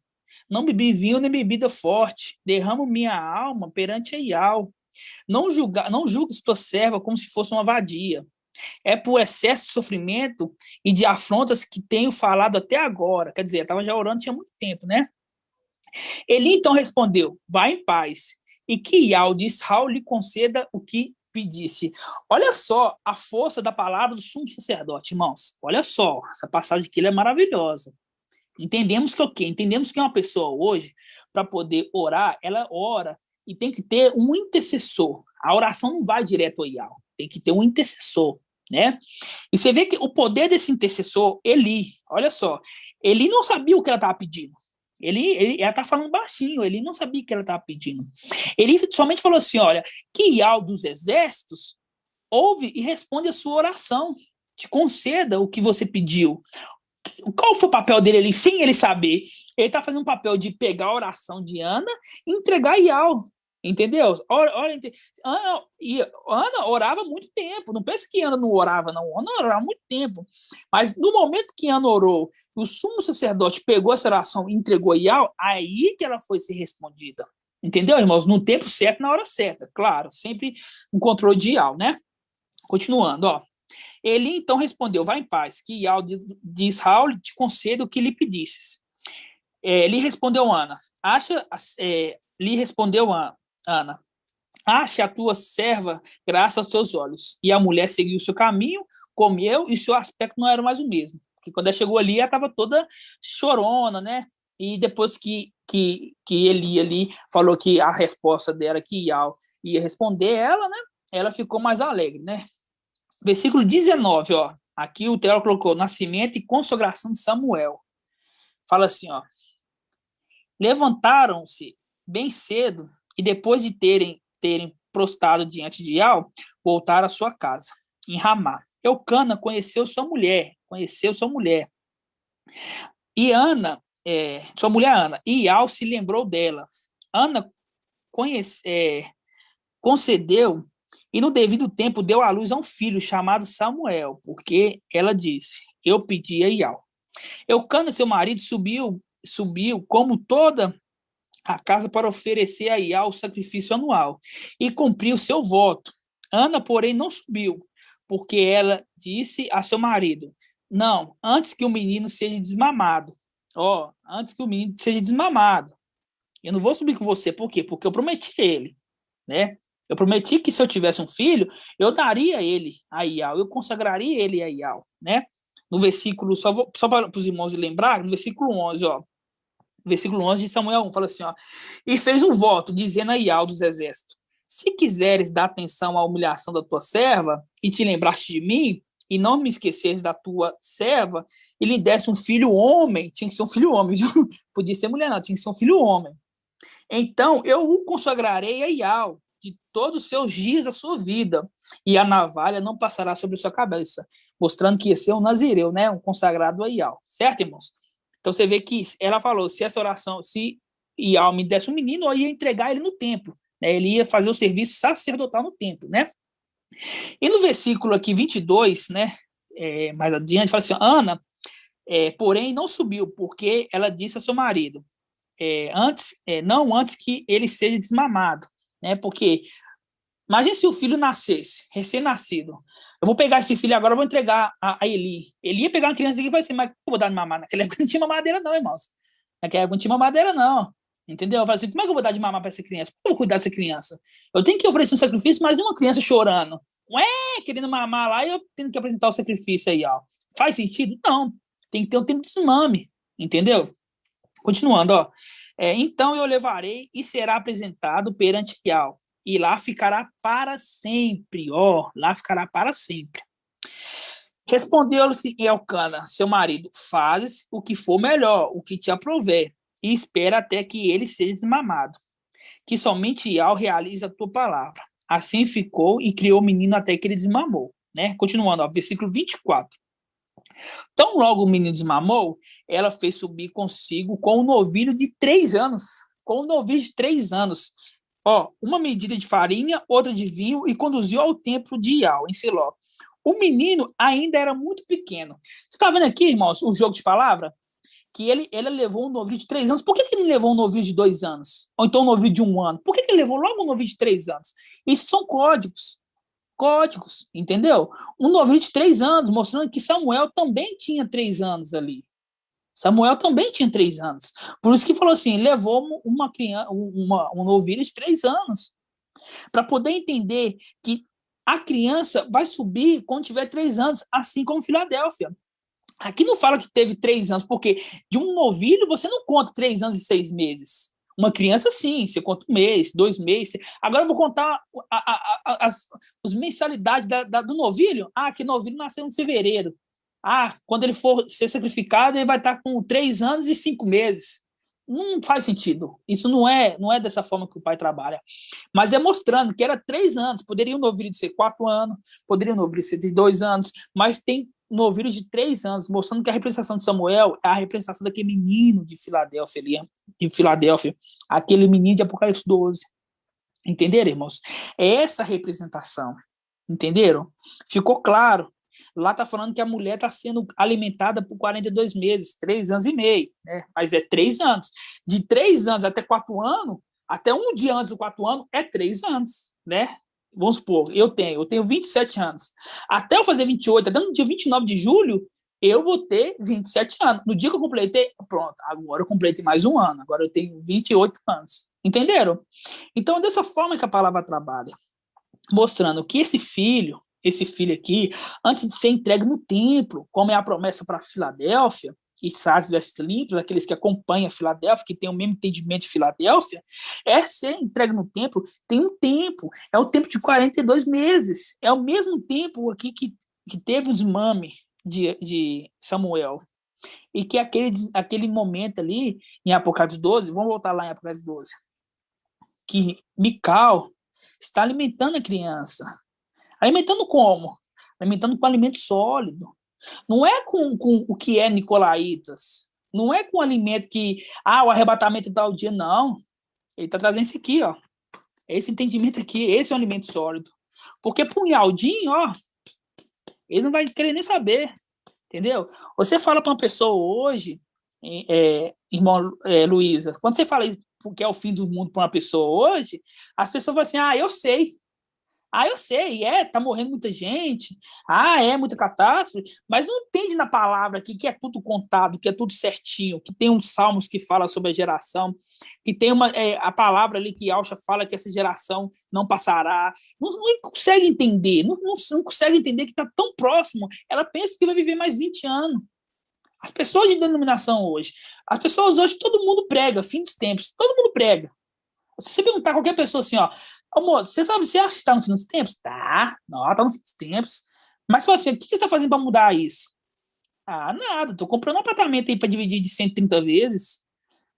Não bebi vinho nem bebida forte. Derramo minha alma perante a Ial. Não julgues tua serva como se fosse uma vadia. É por excesso de sofrimento e de afrontas que tenho falado até agora. Quer dizer, eu estava já orando tinha muito tempo, né? Ele então respondeu, vá em paz, e que Ial de Israel lhe conceda o que pedisse. Olha só a força da palavra do sumo sacerdote, irmãos. Olha só, essa passagem aqui é maravilhosa. Entendemos que é o quê? Entendemos que uma pessoa hoje, para poder orar, ela ora e tem que ter um intercessor. A oração não vai direto ao Ial, tem que ter um intercessor, né? E você vê que o poder desse intercessor, Eli, olha só, Eli não sabia o que ela estava pedindo. Ela está falando baixinho, ele não sabia o que ela estava pedindo. Ele somente falou assim, olha, que Ial dos exércitos ouve e responde a sua oração, te conceda o que você pediu. Qual foi o papel dele ali, sem ele saber? Ele está fazendo um papel de pegar a oração de Ana e entregar a Ial, entendeu? Ana orava muito tempo, não pense que Ana não orava, não. Ana orava muito tempo, mas no momento que Ana orou, o sumo sacerdote pegou essa oração e entregou a Ial, aí que ela foi ser respondida, Entendeu, irmãos? No tempo certo, na hora certa. Claro, sempre um controle de Ial, né? Continuando, ó. Eli então respondeu, vá em paz, que Ial de Israel te conceda o que lhe pedisses. Lhe respondeu Ana, Ana, ache a tua serva graças aos teus olhos. E a mulher seguiu o seu caminho, comeu, e seu aspecto não era mais o mesmo. Porque quando ela chegou ali, ela estava toda chorona, né? E depois que Eli ali falou que a resposta dela, que Ial ia responder ela, né? Ela ficou mais alegre, né? Versículo 19, ó. Aqui o teólogo colocou nascimento e consagração de Samuel. Fala assim, ó. Levantaram-se bem cedo e depois de terem prostrado diante de Ial, voltaram à sua casa, em Ramá. Eucana conheceu sua mulher. E Ana, sua mulher Ana, e Ial se lembrou dela. Ana concedeu e no devido tempo deu à luz a um filho chamado Samuel, porque ela disse, eu pedi a Ial. Eucana, seu marido, subiu como toda a casa para oferecer a Ial o sacrifício anual e cumpriu seu voto. Ana, porém, não subiu, porque ela disse a seu marido, não, antes que o menino seja desmamado. Antes que o menino seja desmamado. Eu não vou subir com você, por quê? Porque eu prometi a ele, né? Eu prometi que se eu tivesse um filho, eu daria ele a Ial, eu consagraria ele a Ial, né? No versículo, só para os irmãos lembrar, no versículo 11, ó, versículo 11 de Samuel 1, fala assim, ó, e fez um voto, dizendo a Ial dos exércitos, se quiseres dar atenção à humilhação da tua serva, e te lembraste de mim, e não me esqueceres da tua serva, e lhe desse um filho homem, tinha que ser um filho homem, viu? Podia ser mulher não, tinha que ser um filho homem. Então, eu o consagrarei a Ial, de todos os seus dias da sua vida, e a navalha não passará sobre a sua cabeça, mostrando que ia ser um nazireu, né? Um consagrado a Ial, certo, irmãos? Então, você vê que ela falou, se essa oração, se Ial me desse um menino, eu ia entregar ele no templo, né? Ele ia fazer o serviço sacerdotal no templo, né? E no versículo aqui 22, né? Mais adiante, fala assim, Ana, porém, não subiu, porque ela disse a seu marido, não antes que ele seja desmamado, né? Porque imagine se o filho nascesse, recém-nascido. Eu vou pegar esse filho agora, eu vou entregar a Eli. Eli ia pegar uma criança aqui e vai assim, mas eu vou dar de mamar? Naquela época não tinha mamadeira não, irmãos. Naquela época não tinha mamadeira não. Entendeu? Eu falo assim, como é que eu vou dar de mamar para essa criança? Como eu vou cuidar dessa criança? Eu tenho que oferecer um sacrifício, mas uma criança chorando. Ué, querendo mamar lá e eu tendo que apresentar o sacrifício aí, ó. Faz sentido? Não. Tem que ter um tempo de desmame. Entendeu? Continuando, ó. Então eu levarei e será apresentado perante Ial, e lá ficará para sempre, lá ficará para sempre. Respondeu-lhe Elcana, seu marido, fazes o que for melhor, o que te aprouver, e espera até que ele seja desmamado, que somente Ial realize a tua palavra. Assim ficou e criou o menino até que ele desmamou, né? Continuando, ó, versículo 24. Tão logo o menino desmamou, ela fez subir consigo com um novilho de 3 anos. Uma medida de farinha, outra de vinho, e conduziu ao templo de Ial, em Siló. O menino ainda era muito pequeno. Você está vendo aqui, irmãos, o jogo de palavra? Que ele levou um novilho de 3 anos. Por que ele levou um novilho de 2 anos? Ou então um novilho de 1 ano? Por que ele levou logo um novilho de 3 anos? Isso são códigos, entendeu? Um novilho de 3 anos, mostrando que Samuel também tinha 3 anos ali. Samuel também tinha 3 anos. Por isso que falou assim, levou uma criança, um novilho de 3 anos. Para poder entender que a criança vai subir quando tiver 3 anos, assim como Filadélfia. Aqui não fala que teve 3 anos, porque de um novilho você não conta 3 anos e 6 meses. Uma criança, sim, você conta 1 mês, 2 meses. Agora eu vou contar as mensalidades do novilho. Que novilho nasceu em fevereiro. Quando ele for ser sacrificado, ele vai estar com 3 anos e 5 meses. Não faz sentido. Isso não é dessa forma que o pai trabalha. Mas é mostrando que era 3 anos. Poderia um novilho ser 4 anos, poderia um novilho ser de 2 anos, mas tem novilho de 3 anos, mostrando que a representação de Samuel é a representação daquele menino de Filadélfia, aquele menino de Apocalipse 12. Entenderam, irmãos? É essa representação. Entenderam? Ficou claro. Lá está falando que a mulher está sendo alimentada por 42 meses, 3 anos e meio, né? Mas é 3 anos. De 3 anos até 4 anos, Até um dia antes do 4 anos é 3 anos, né? Vamos supor, eu tenho 27 anos. Até eu fazer 28, até no dia 29 de julho, eu vou ter 27 anos. No dia que eu completei, pronto, agora eu completei mais um ano. Agora eu tenho 28 anos. Entenderam? Então, é dessa forma que a palavra trabalha. Mostrando que esse filho aqui, antes de ser entregue no templo, como é a promessa para Filadélfia, e Sardes vestes limpas, aqueles que acompanham Filadélfia, que tem o mesmo entendimento de Filadélfia, é ser entregue no templo, tem um tempo, é o tempo de 42 meses, é o mesmo tempo aqui que teve os mame de Samuel, e que aquele momento ali, em Apocalipse 12, vamos voltar lá em Apocalipse 12, que Mical está alimentando a criança. Alimentando como? Alimentando com alimento sólido. Não é com o que é Nicolaitas. Não é com alimento que, o arrebatamento é tal dia, não. Ele está trazendo isso aqui, ó. Esse entendimento aqui, esse é um alimento sólido. Porque punhaldinho, ó, eles não vão querer nem saber. Entendeu? Você fala para uma pessoa hoje, irmão Luísa, quando você fala que é o fim do mundo para uma pessoa hoje, as pessoas falam assim, eu sei. Eu sei, tá morrendo muita gente, é muita catástrofe, mas não entende na palavra aqui que é tudo contado, que é tudo certinho, que tem uns salmos que falam sobre a geração, que tem a palavra ali que Alcha fala que essa geração não passará. Não consegue entender, não consegue entender que está tão próximo, ela pensa que vai viver mais 20 anos. As pessoas de denominação hoje, todo mundo prega, fim dos tempos, todo mundo prega. Se você perguntar a qualquer pessoa assim, moço, você acha que está no fim dos tempos? Tá, não, está no fim dos tempos. Mas assim, o que você está fazendo para mudar isso? Nada, estou comprando um apartamento aí para dividir de 130 vezes.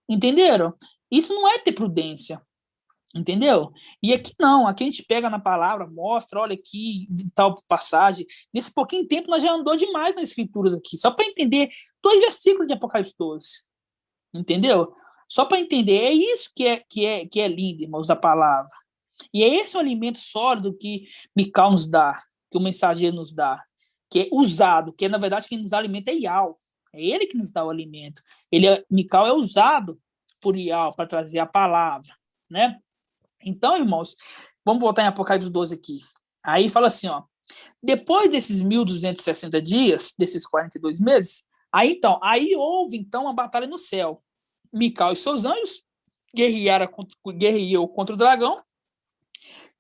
Entenderam? Isso não é ter prudência. Entendeu? E aqui não, aqui a gente pega na palavra, mostra, olha aqui, tal passagem. Nesse pouquinho tempo nós já andou demais nas escrituras aqui, só para entender 2 versículos de Apocalipse 12. Entendeu? Só para entender, é isso que é lindo, irmãos, da palavra. E é esse o alimento sólido que Mical nos dá, que o mensageiro nos dá, que é usado, que na verdade quem nos dá o alimento é Ial. É ele que nos dá o alimento. Mical é usado por Ial para trazer a palavra, né? Então, irmãos, vamos voltar em Apocalipse 12 aqui. Aí fala assim, depois desses 1.260 dias, desses 42 meses, aí houve uma batalha no céu. Mical e seus anjos guerreou contra o dragão,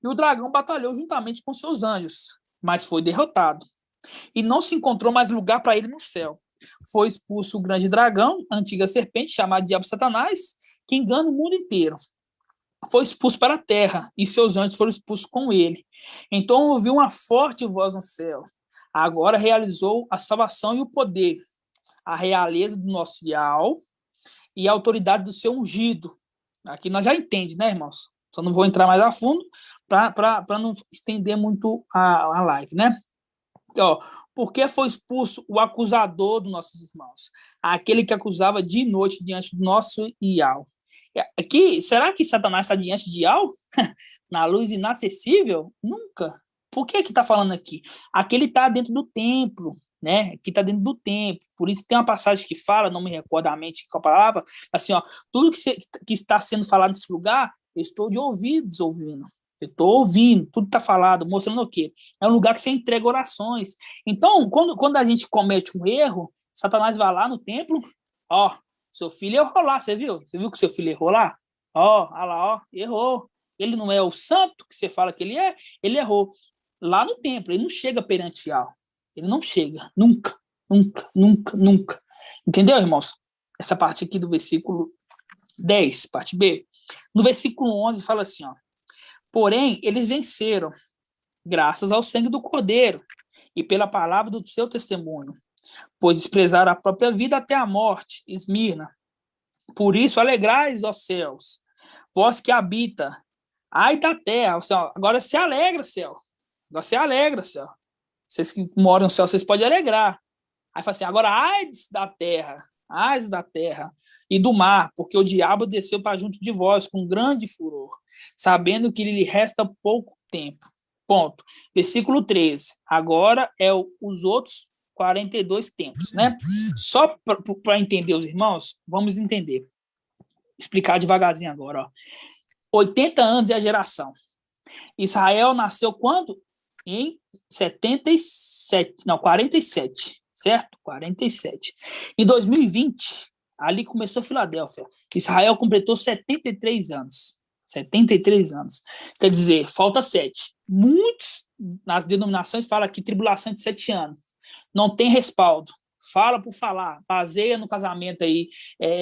e o dragão batalhou juntamente com seus anjos, mas foi derrotado. E não se encontrou mais lugar para ele no céu. Foi expulso o grande dragão, a antiga serpente, chamada Diabo Satanás, que engana o mundo inteiro. Foi expulso para a terra, e seus anjos foram expulsos com ele. Então ouviu uma forte voz no céu. Agora realizou a salvação e o poder, a realeza do nosso Ial e a autoridade do seu ungido. Aqui nós já entendemos, né, irmãos? Só não vou entrar mais a fundo para não estender muito a live, né? Porque foi expulso o acusador dos nossos irmãos, aquele que acusava de noite diante do nosso Ial. Aqui, será que Satanás está diante de Ial? Na luz inacessível? Nunca. Por que está falando aqui? Aquele está dentro do templo, né? Que está dentro do templo. Por isso tem uma passagem que fala, não me recordo a mente com a palavra, assim, tudo que está sendo falado nesse lugar, eu estou de ouvidos ouvindo. Eu estou ouvindo, tudo está falado, mostrando o quê? É um lugar que você entrega orações. Então, quando a gente comete um erro, Satanás vai lá no templo, seu filho errou lá, você viu? Você viu que seu filho errou lá? Olha lá, errou. Ele não é o santo que você fala que ele errou. Lá no templo, ele não chega perante Ial. Ele não chega, nunca, nunca, nunca, nunca. Entendeu, irmãos? Essa parte aqui do versículo 10, parte B. No versículo 11 fala assim, porém, eles venceram, graças ao sangue do Cordeiro e pela palavra do seu testemunho, pois desprezaram a própria vida até a morte. Esmirna. Por isso, alegrais, ó céus, vós que habita, ai da terra, agora se alegra, céu. Agora se alegra, céu. Vocês que moram no céu, vocês podem alegrar. Aí fala assim, agora ai da terra e do mar, porque o diabo desceu para junto de vós com grande furor, sabendo que lhe resta pouco tempo. Ponto. Versículo 13. Agora os outros 42 tempos, né? Só para entender os irmãos, vamos entender. Explicar devagarzinho agora, 80 anos é a geração. Israel nasceu quando? Em 47, certo? 47. Em 2020, ali começou Filadélfia. Israel completou 73 anos. 73 anos. Quer dizer, falta 7. Muitos nas denominações falam que tribulação de 7 anos. Não tem respaldo. Fala por falar. Baseia no casamento aí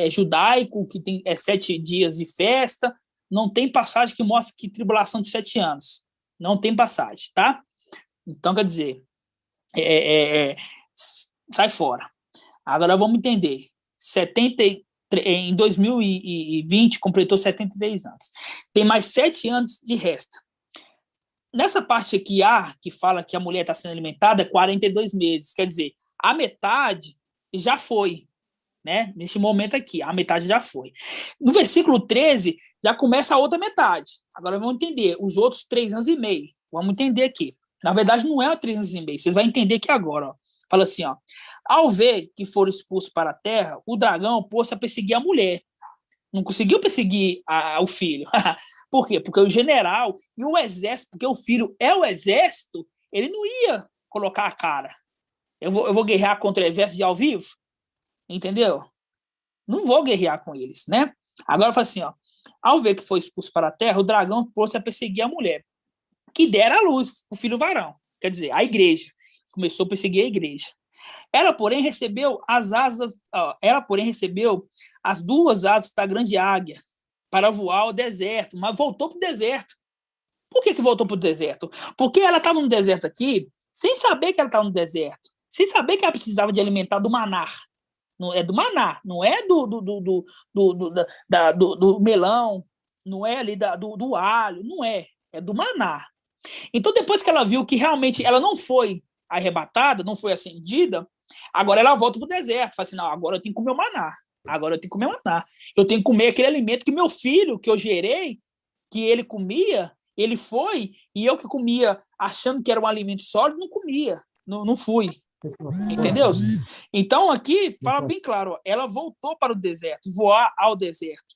judaico, que tem 7 dias de festa. Não tem passagem que mostre que tribulação de 7 anos. Não tem passagem, tá? Então, quer dizer, sai fora. Agora vamos entender. Em 2020, completou 73 anos. Tem mais 7 anos de resta. Nessa parte aqui, que fala que a mulher está sendo alimentada, é 42 meses. Quer dizer, a metade já foi, né? Neste momento aqui, a metade já foi. No versículo 13, já começa a outra metade. Agora vamos entender os outros 3 anos e meio. Vamos entender aqui. Na verdade, não é 3 anos e meio. Vocês vão entender aqui agora. Ó. Fala assim, ó. Ao ver que foram expulsos para a terra, o dragão pôs-se a perseguir a mulher. Não conseguiu perseguir o filho. Por quê? Porque o general e o exército, porque o filho é o exército, ele não ia colocar a cara. Eu vou guerrear contra o exército de ao vivo? Entendeu? Não vou guerrear com eles, né? Agora fala assim, ó. Ao ver que foi expulso para a terra, o dragão pôs-se a perseguir a mulher, que dera à luz o filho varão. Quer dizer, a igreja. Começou a perseguir a igreja. Ela, porém, recebeu as 2 asas da grande águia para voar ao deserto, mas voltou para o deserto. Por que voltou para o deserto? Porque ela estava no deserto aqui, sem saber que ela estava no deserto, sem saber que ela precisava de alimentar do maná. Não é do maná, não é do melão, não é ali do alho, não é do maná. Então, depois que ela viu que realmente ela não foi arrebatada, não foi acendida, agora ela volta para o deserto. Fala assim, não, agora eu tenho que comer o maná. Agora eu tenho que comer o maná. Eu tenho que comer aquele alimento que meu filho, que eu gerei, que ele comia, ele foi, e eu que comia achando que era um alimento sólido, não comia. Não fui. Entendeu? Então, aqui, fala bem claro, ó, ela voltou para o deserto, voar ao deserto,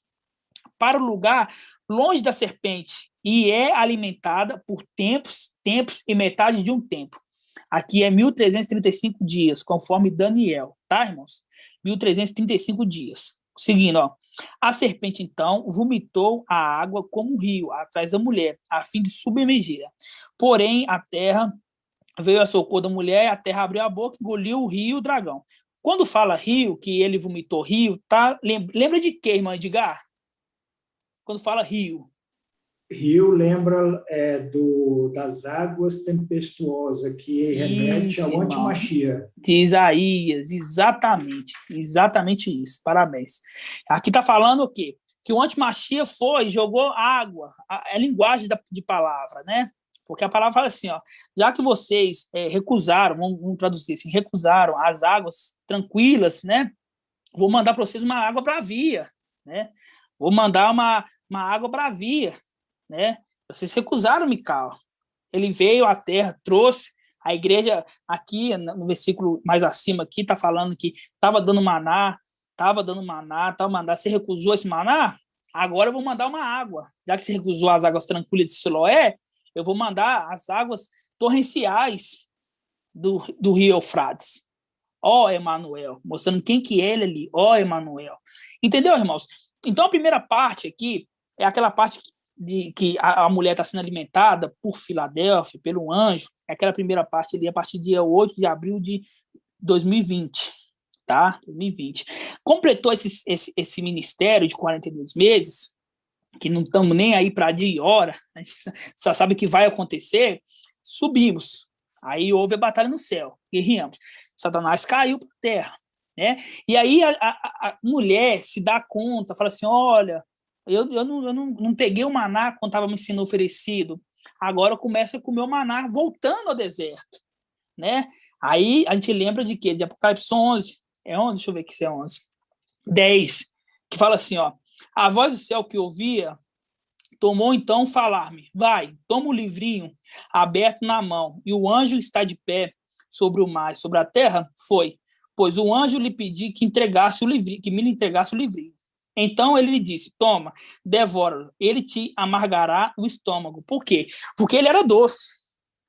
para o lugar longe da serpente, e é alimentada por tempos e metade de um tempo. Aqui é 1.335 dias, conforme Daniel, tá, irmãos? 1.335 dias. Seguindo, ó. A serpente, então, vomitou a água como um rio atrás da mulher, a fim de submergir. Porém, a terra veio a socorro da mulher, a terra abriu a boca, engoliu o rio e o dragão. Quando fala rio, que ele vomitou rio, tá? Lembra de quê, irmã Edgar? Quando fala rio. Rio lembra das águas tempestuosas, que remete ao antimachia. De Isaías, exatamente isso, parabéns. Aqui está falando o quê? Que o antimachia jogou água, é linguagem de palavra, né? Porque a palavra fala assim, ó, já que vocês recusaram, vamos traduzir assim, recusaram as águas tranquilas, né? Vou mandar para vocês uma água bravia, né? Vou mandar uma água bravia, né? Vocês recusaram Mical. Ele veio à terra, trouxe a igreja aqui no versículo mais acima aqui está falando que estava dando maná. Você recusou esse maná? Agora eu vou mandar uma água. Já que você recusou as águas tranquilas de Siloé, eu vou mandar as águas torrenciais do rio Eufrates. Ó Emanuel, mostrando quem que é ele ali. Ó Emanuel. Entendeu, irmãos? Então a primeira parte aqui é aquela parte de que a mulher está sendo alimentada por Filadélfia, pelo anjo, é aquela primeira parte ali, a partir do dia 8 de abril de 2020, tá? 2020. Completou esse ministério de 42 meses, que não estamos nem aí para dia e hora, a gente só sabe que vai acontecer, subimos. Aí houve a batalha no céu, guerreamos. Satanás caiu para a terra, né? E aí a mulher se dá conta, fala assim, olha, eu não peguei o maná quando estava me sendo oferecido. Agora eu começo a comer o maná voltando ao deserto, né? Aí a gente lembra de quê? De Apocalipse 11. É 11? Deixa eu ver aqui se é 11. 10, que fala assim, ó. A voz do céu que ouvia tomou então falar-me. Vai, toma o livrinho aberto na mão. E o anjo está de pé sobre o mar, sobre a terra. Foi, pois o anjo lhe pediu que entregasse o livrinho, que me entregasse o livrinho. Então ele lhe disse, toma, devora, ele te amargará o estômago. Por quê? Porque ele era doce.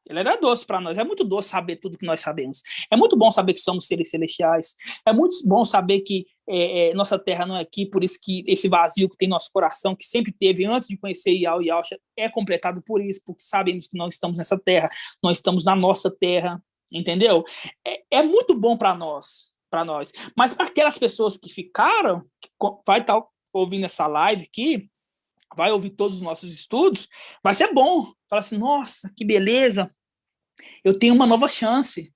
Ele era doce para nós. É muito doce saber tudo que nós sabemos. É muito bom saber que somos seres celestiais. É muito bom saber que nossa terra não é aqui, por isso que esse vazio que tem no nosso coração, que sempre teve antes de conhecer Yahweh e Yahshua, é completado por isso, porque sabemos que não estamos nessa terra, nós estamos na nossa terra, entendeu? É muito bom para nós. Mas para aquelas pessoas que ficaram, que vai estar ouvindo essa live aqui, vai ouvir todos os nossos estudos, vai ser bom. Fala assim, nossa, que beleza, eu tenho uma nova chance.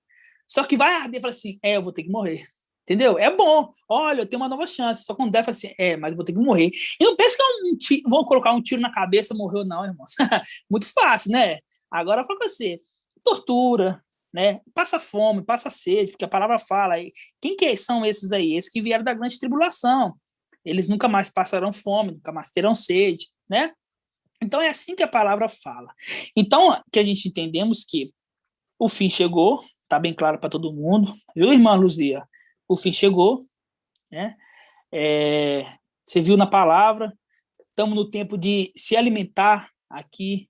Só que vai arder, fala assim, eu vou ter que morrer. Entendeu? É bom. Olha, eu tenho uma nova chance. Só quando der, fala assim, mas eu vou ter que morrer. E não pensa que vão colocar um tiro na cabeça, morreu não, irmãos. Muito fácil, né? Agora fala com você, tortura, né? Passa fome, passa sede, porque a palavra fala. Quem que são esses aí? Esses que vieram da grande tribulação. Eles nunca mais passarão fome, nunca mais terão sede, né? Então é assim que a palavra fala. Então, que a gente entendemos que o fim chegou, tá bem claro para todo mundo, viu, irmã Luzia? O fim chegou, né? Você viu na palavra, estamos no tempo de se alimentar aqui,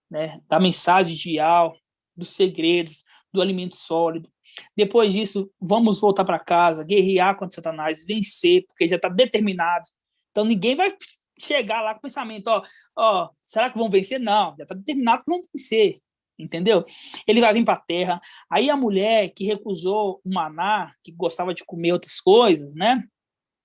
né? Da mensagem de Yahweh, dos segredos, do alimento sólido. Depois disso, vamos voltar para casa, guerrear contra Satanás, vencer, porque já está determinado. Então, ninguém vai chegar lá com o pensamento, será que vão vencer? Não, já está determinado que vão vencer, entendeu? Ele vai vir para a terra. Aí a mulher que recusou o maná, que gostava de comer outras coisas, né?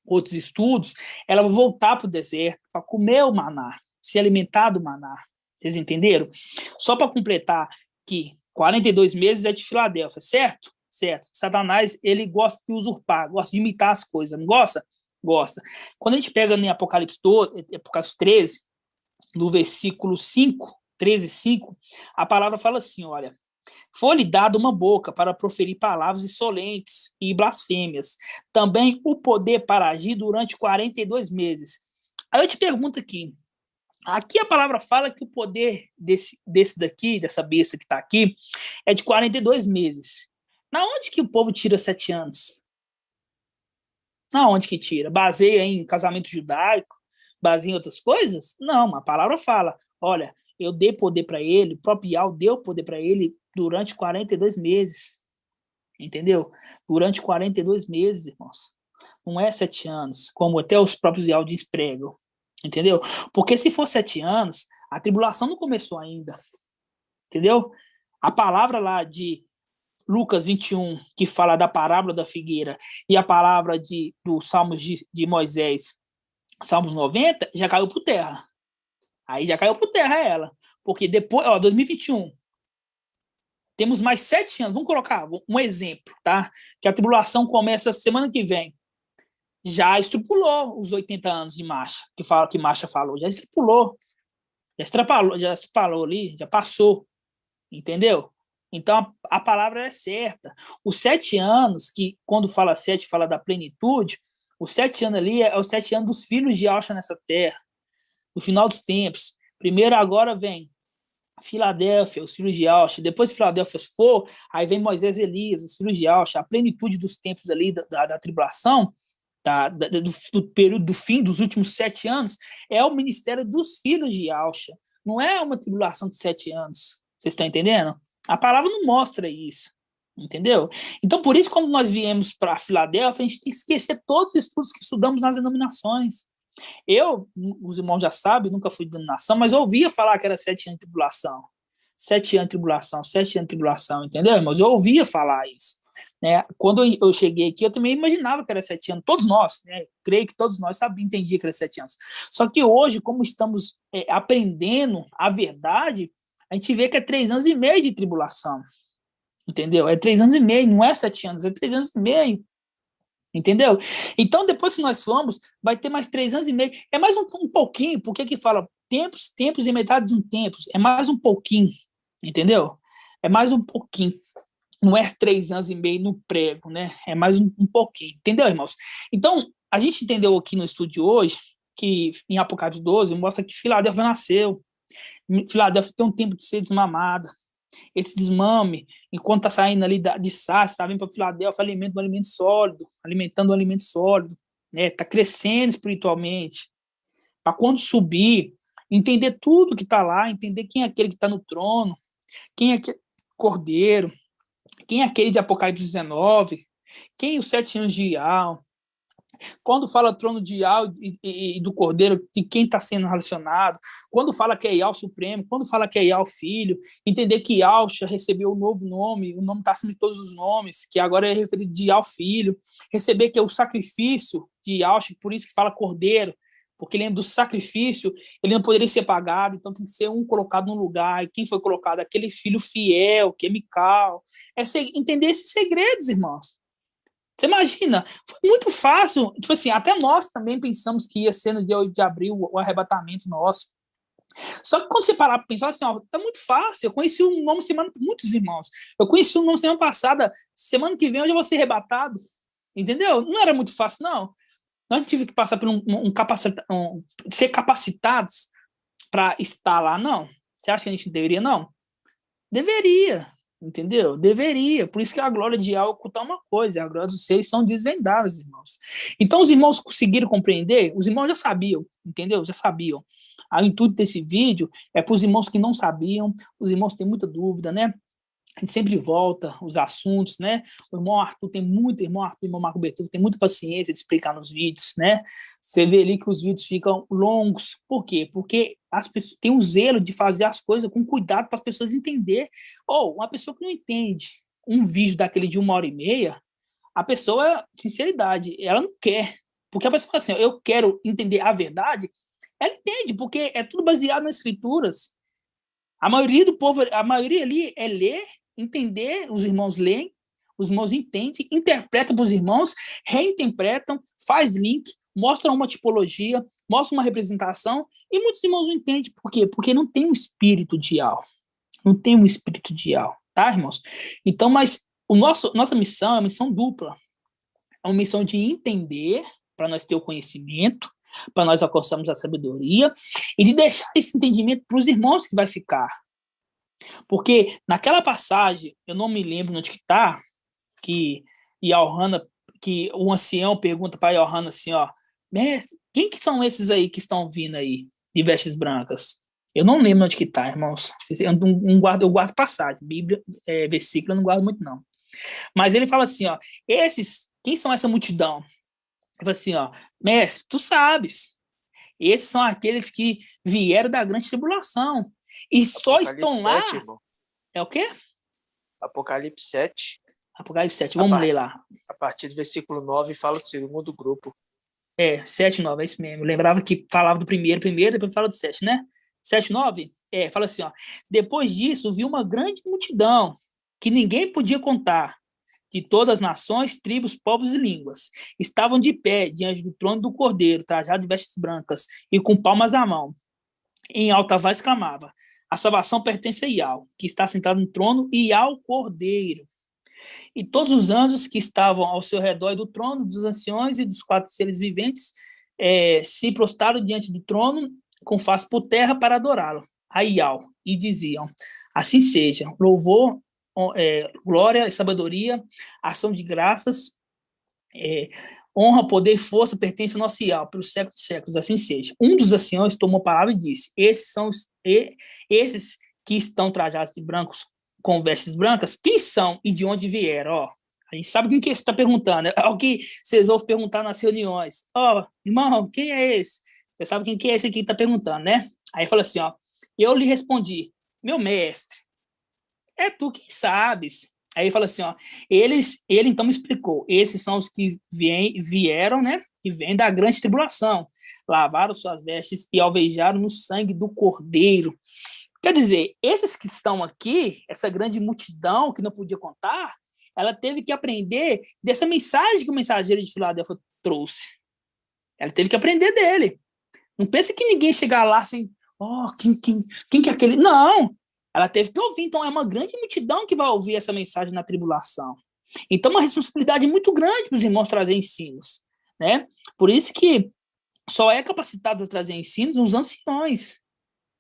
Outros estudos, ela vai voltar para o deserto para comer o maná, se alimentar do maná. Vocês entenderam? Só para completar que 42 meses é de Filadélfia, certo? Certo. Satanás, ele gosta de usurpar, gosta de imitar as coisas, não gosta? Gosta. Quando a gente pega em Apocalipse 13, no versículo 5, 13, 5, a palavra fala assim, olha, foi-lhe dada uma boca para proferir palavras insolentes e blasfêmias, também o poder para agir durante 42 meses. Aí eu te pergunto aqui a palavra fala que o poder desse daqui, dessa besta que está aqui, é de 42 meses. Na onde que o povo tira 7 anos? Na onde que tira? Baseia em casamento judaico? Baseia em outras coisas? Não, a palavra fala, olha, eu dei poder para ele, o próprio Yahweh deu poder para ele durante 42 meses. Entendeu? Durante 42 meses, irmãos. Não é 7 anos, como até os próprios Yahweh pregam. Entendeu? Porque se for 7 anos, a tribulação não começou ainda. Entendeu? A palavra lá de Lucas 21, que fala da parábola da figueira, e a palavra dos Salmos de Moisés, Salmos 90, já caiu por terra. Aí já caiu por terra ela. Porque depois, 2021, temos mais 7 anos. Vamos colocar um exemplo, tá? Que a tribulação começa semana que vem. Já estipulou os 80 anos de marcha, que marcha falou, já estipulou, já extrapolou ali, já passou, entendeu? Então a palavra é certa. Os 7 anos, que quando fala 7, fala da plenitude, os 7 anos ali é os 7 anos dos filhos de Yahshua nessa terra, no final dos tempos. Primeiro agora vem Filadélfia, os filhos de Yahshua, depois de Filadélfia for, aí vem Moisés e Elias, os filhos de Yahshua, a plenitude dos tempos ali da tribulação, do período do fim dos últimos 7 anos, é o ministério dos filhos de Yahshua. Não é uma tribulação de 7 anos. Vocês estão entendendo? A palavra não mostra isso. Entendeu? Então, por isso, quando nós viemos para Filadélfia, a gente tem que esquecer todos os estudos que estudamos nas denominações. Os irmãos já sabem, nunca fui de denominação, mas eu ouvia falar que era 7 anos de tribulação. 7 anos de tribulação, 7 anos de tribulação, entendeu, irmãos? Eu ouvia falar isso. Né? Quando eu cheguei aqui, eu também imaginava que era 7 anos, todos nós, né? Creio que todos nós entendiam que era 7 anos. Só que hoje, como estamos aprendendo a verdade, a gente vê que é 3 anos e meio de tribulação, entendeu? É 3 anos e meio, não é 7 anos, é 3 anos e meio, entendeu? Então, depois que nós formos, vai ter mais 3 anos e meio, é mais um pouquinho, porque que fala tempos e metade de um tempo, é mais um pouquinho, entendeu? É mais um pouquinho. Não é 3 anos e meio no prego, né? É mais um pouquinho. Entendeu, irmãos? Então, a gente entendeu aqui no estudo de hoje que em Apocalipse 12 mostra que Filadélfia nasceu. Filadélfia tem um tempo de ser desmamada. Esse desmame, enquanto está saindo ali de Sás, está vindo para Filadélfia, alimentando um alimento sólido. né? Tá crescendo espiritualmente, para quando subir, entender tudo que está lá, entender quem é aquele que está no trono, quem é aquele cordeiro, quem é aquele de Apocalipse 19, quem é os 7 anos de Ial. Quando fala trono de Ial e do cordeiro, de quem está sendo relacionado. Quando fala que é Ial Supremo, quando fala que é Ial Filho, entender que Ial recebeu um novo nome, o nome está acima de todos os nomes, que agora é referido de Ial Filho. Receber que é o sacrifício de Ial, por isso que fala cordeiro, porque lembra do sacrifício, ele não poderia ser pagado, então tem que ser um colocado no lugar, e quem foi colocado? Aquele filho fiel, que é Mical. Entender esses segredos, irmãos. Você imagina, foi muito fácil, tipo assim, até nós também pensamos que ia ser no dia 8 de abril o arrebatamento nosso. Só que quando você parar para pensar assim, ó, tá muito fácil, eu conheci um nome semana, muitos irmãos, eu conheci um nome semana passada, semana que vem eu já vou ser arrebatado, entendeu? Não era muito fácil, não. Nós tivemos que passar por ser capacitados para estar lá, não. Você acha que a gente deveria, não? Deveria. Entendeu? Deveria. Por isso que a glória de Ial oculta uma coisa, a glória dos seres são desvendados, irmãos. Então, os irmãos conseguiram compreender? Os irmãos já sabiam, entendeu? Já sabiam. O intuito desse vídeo é para os irmãos que não sabiam, os irmãos têm muita dúvida, né? A gente sempre volta os assuntos, né? O irmão Arthur tem muito, irmão Marco Bertoldo tem muita paciência de explicar nos vídeos, né? Você vê ali que os vídeos ficam longos. Por quê? Porque as pessoas têm um zelo de fazer as coisas com cuidado para as pessoas entenderem. Ou uma pessoa que não entende um vídeo daquele de 1h30, a pessoa, sinceridade, ela não quer. Porque a pessoa fala assim, eu quero entender a verdade, ela entende, porque é tudo baseado nas escrituras. A maioria do povo, a maioria ali é ler, entender, os irmãos leem, os irmãos entendem, interpretam para os irmãos, reinterpretam, faz link, mostra uma tipologia, mostra uma representação, e muitos irmãos não entendem. Por quê? Porque não tem um espírito de Ial. Não tem um espírito de Ial, tá, irmãos? Então, mas nossa missão é uma missão dupla. É uma missão de entender, para nós ter o conhecimento, para nós alcançarmos a sabedoria, e de deixar esse entendimento para os irmãos que vai ficar. Porque naquela passagem, eu não me lembro onde que está, que o ancião pergunta para Yohana assim, ó, mestre, quem que são esses aí que estão vindo aí, de vestes brancas? Eu não lembro onde que está, irmãos. Eu guardo passagem, Bíblia, versículo, eu não guardo muito, não. Mas ele fala assim, ó, quem são essa multidão? Ele fala assim, ó, mestre, tu sabes, esses são aqueles que vieram da grande tribulação e só estão lá. 7, irmão. É o quê? Apocalipse 7. Apocalipse 7, vamos ler lá. A partir do versículo 9, fala do segundo grupo. 7, 9, é isso mesmo. Eu lembrava que falava do primeiro, depois fala do 7, né? 7, 9, fala assim, ó. Depois disso, vi uma grande multidão que ninguém podia contar, de todas as nações, tribos, povos e línguas. Estavam de pé diante do trono do Cordeiro, trajado de vestes brancas e com palmas à mão. Em alta voz clamava, a salvação pertence a Ial, que está sentado no trono, e ao Cordeiro. E todos os anjos que estavam ao seu redor do trono, dos anciões e dos 4 seres viventes, se prostraram diante do trono, com face por terra, para adorá-lo, a Ial, e diziam, assim seja, louvor, glória e sabedoria, ação de graças, honra, poder e força pertence ao nosso Ial, pelos séculos de séculos, assim seja. Um dos anciões tomou a palavra e disse, esses que estão trajados de brancos, com vestes brancas, quem são e de onde vieram? Ó, a gente sabe quem que você está perguntando, é o que vocês ouvem perguntar nas reuniões. Ó, irmão, quem é esse? Você sabe quem que é esse aqui que está perguntando, né? Aí fala assim, ó, eu lhe respondi, meu mestre, é tu quem sabes. Aí fala assim, ó, ele então me explicou, esses são os que vieram, né, que vêm da grande tribulação, lavaram suas vestes e alvejaram no sangue do Cordeiro. Quer dizer, esses que estão aqui, essa grande multidão que não podia contar, ela teve que aprender dessa mensagem que o mensageiro de Filadélfia trouxe. Ela teve que aprender dele. Não pense que ninguém chegar lá assim, quem que é aquele? Não, ela teve que ouvir. Então, é uma grande multidão que vai ouvir essa mensagem na tribulação. Então, uma responsabilidade muito grande para os irmãos trazer ensinos, né? Por isso que só é capacitado a trazer ensinos os anciões,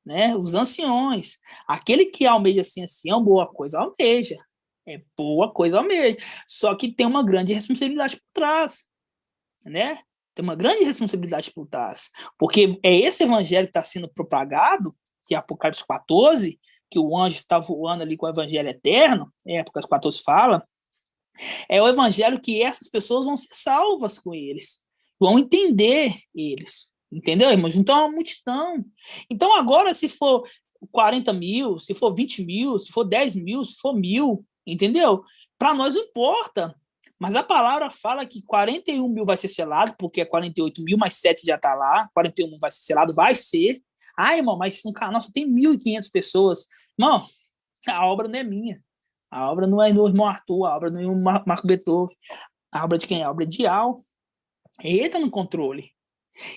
né? Os anciões. Aquele que almeja assim, ancião, boa coisa almeja. Boa coisa almeja. Só que tem uma grande responsabilidade por trás, né? Tem uma grande responsabilidade por trás. Porque é esse evangelho que está sendo propagado, que é Apocalipse 14, que o anjo está voando ali com o evangelho eterno, Apocalipse 14 fala, é o evangelho que essas pessoas vão ser salvas com eles, vão entender eles, entendeu, irmãos? Então é uma multidão. Então agora, se for 40 mil, se for 20 mil, se for 10 mil, se for 1.000, entendeu? Para nós não importa, mas a palavra fala que 41 mil vai ser selado, porque é 48 mil, mais 7 já está lá, 41 mil vai ser selado, vai ser. Ah, irmão, mas no canal só tem 1.500 pessoas. Não, a obra não é minha. A obra não é do irmão Arthur, a obra não é do Marco Beethoven. A obra de quem é? A obra de Al. Ele está no controle.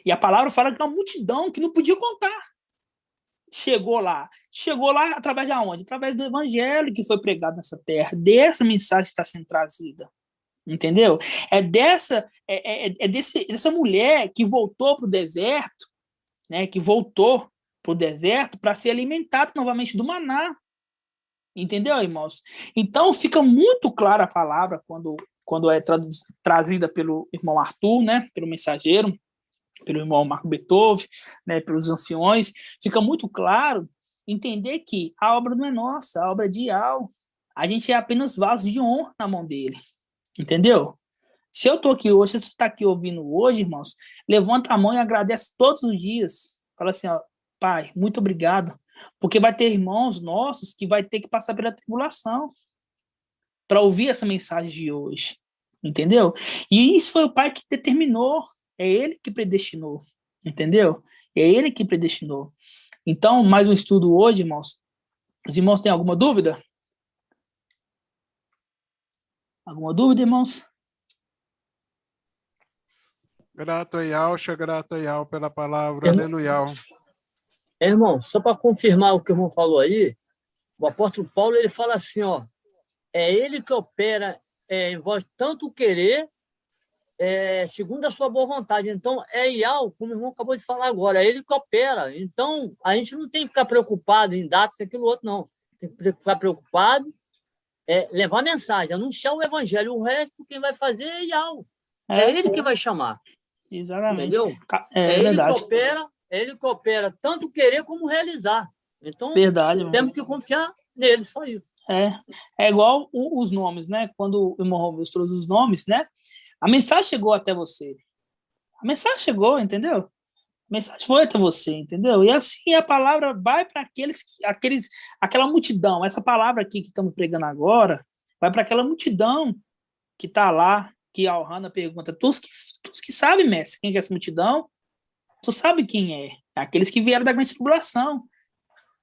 E a palavra fala que é uma multidão que não podia contar. Chegou lá através de onde? Através do evangelho que foi pregado nessa terra, dessa mensagem que está sendo trazida. Entendeu? É dessa mulher que voltou para o deserto, né, que voltou para o deserto para ser alimentada novamente do maná. Entendeu, irmãos? Então, fica muito clara a palavra quando é trazida pelo irmão Arthur, né, pelo mensageiro, pelo irmão Marco Beethoven, né, pelos anciões. Fica muito claro entender que a obra não é nossa, a obra é de Al. A gente é apenas vaso de honra na mão dele. Entendeu? Se eu estou aqui hoje, se você está aqui ouvindo hoje, irmãos, levanta a mão e agradece todos os dias. Fala assim, ó, Pai, muito obrigado. Porque vai ter irmãos nossos que vai ter que passar pela tribulação para ouvir essa mensagem de hoje. Entendeu? E isso foi o Pai que determinou. É Ele que predestinou. Entendeu? É Ele que predestinou. Então, mais um estudo hoje, irmãos. Os irmãos têm alguma dúvida? Alguma dúvida, irmãos? Grato a Yahshua, grato a Yahweh pela palavra, aleluia. Irmão, só para confirmar o que o irmão falou aí, o apóstolo Paulo ele fala assim, ó, é ele que opera em vós tanto querer, segundo a sua boa vontade. Então, é Yahweh, como o irmão acabou de falar agora, é ele que opera. Então, a gente não tem que ficar preocupado em datas, aquilo outro, não. Tem que ficar preocupado levar a mensagem, anunciar o evangelho. O resto, quem vai fazer é Yahweh. É ele que vai chamar. Exatamente. Entendeu? É verdade. Ele que opera tanto querer como realizar. Então, verdade, temos que confiar nele, só isso. É igual os nomes, né? Quando o irmão Romeu trouxe os nomes, né? A mensagem chegou até você. A mensagem chegou, entendeu? A mensagem foi até você, entendeu? E assim a palavra vai para aquela multidão. Essa palavra aqui que estamos pregando agora vai para aquela multidão que está lá, que a Ohana pergunta, tu que sabe, mestre, quem é essa multidão? Tu sabe quem é? Aqueles que vieram da grande tribulação.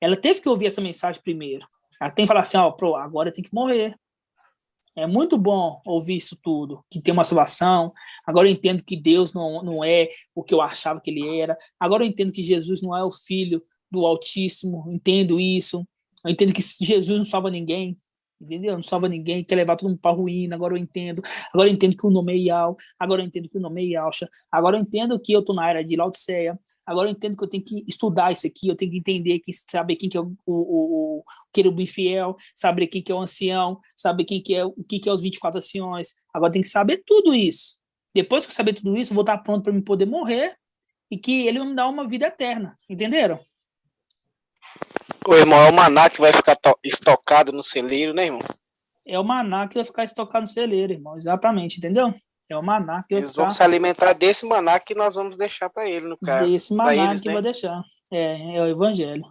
Ela teve que ouvir essa mensagem primeiro. Ela tem que falar assim, agora tem que morrer. É muito bom ouvir isso tudo, que tem uma salvação. Agora eu entendo que Deus não é o que eu achava que ele era. Agora eu entendo que Jesus não é o Filho do Altíssimo. Entendo isso. Eu entendo que Jesus não salva ninguém. Entendeu? Não salva ninguém, quer levar todo mundo para a ruína. Agora eu entendo. Agora eu entendo que o nome é Yahweh. Agora eu entendo que o nome é Yahshua. Agora eu entendo que eu estou na era de Laodiceia. Agora eu entendo que eu tenho que estudar isso aqui, eu tenho que entender, saber quem que é o querubim fiel, saber quem que é o ancião, saber o que é os 24 anciões. Agora eu tenho que saber tudo isso. Depois que eu saber tudo isso, eu vou estar pronto para me poder morrer e que ele vai me dar uma vida eterna. Entenderam? O irmão, é o maná que vai ficar estocado no celeiro, né, irmão? É o maná que vai ficar estocado no celeiro, irmão. Exatamente, entendeu? É o maná que vai Eles vão se alimentar desse maná que nós vamos deixar para ele, no caso. Desse maná eles, que né? vai deixar. É o evangelho.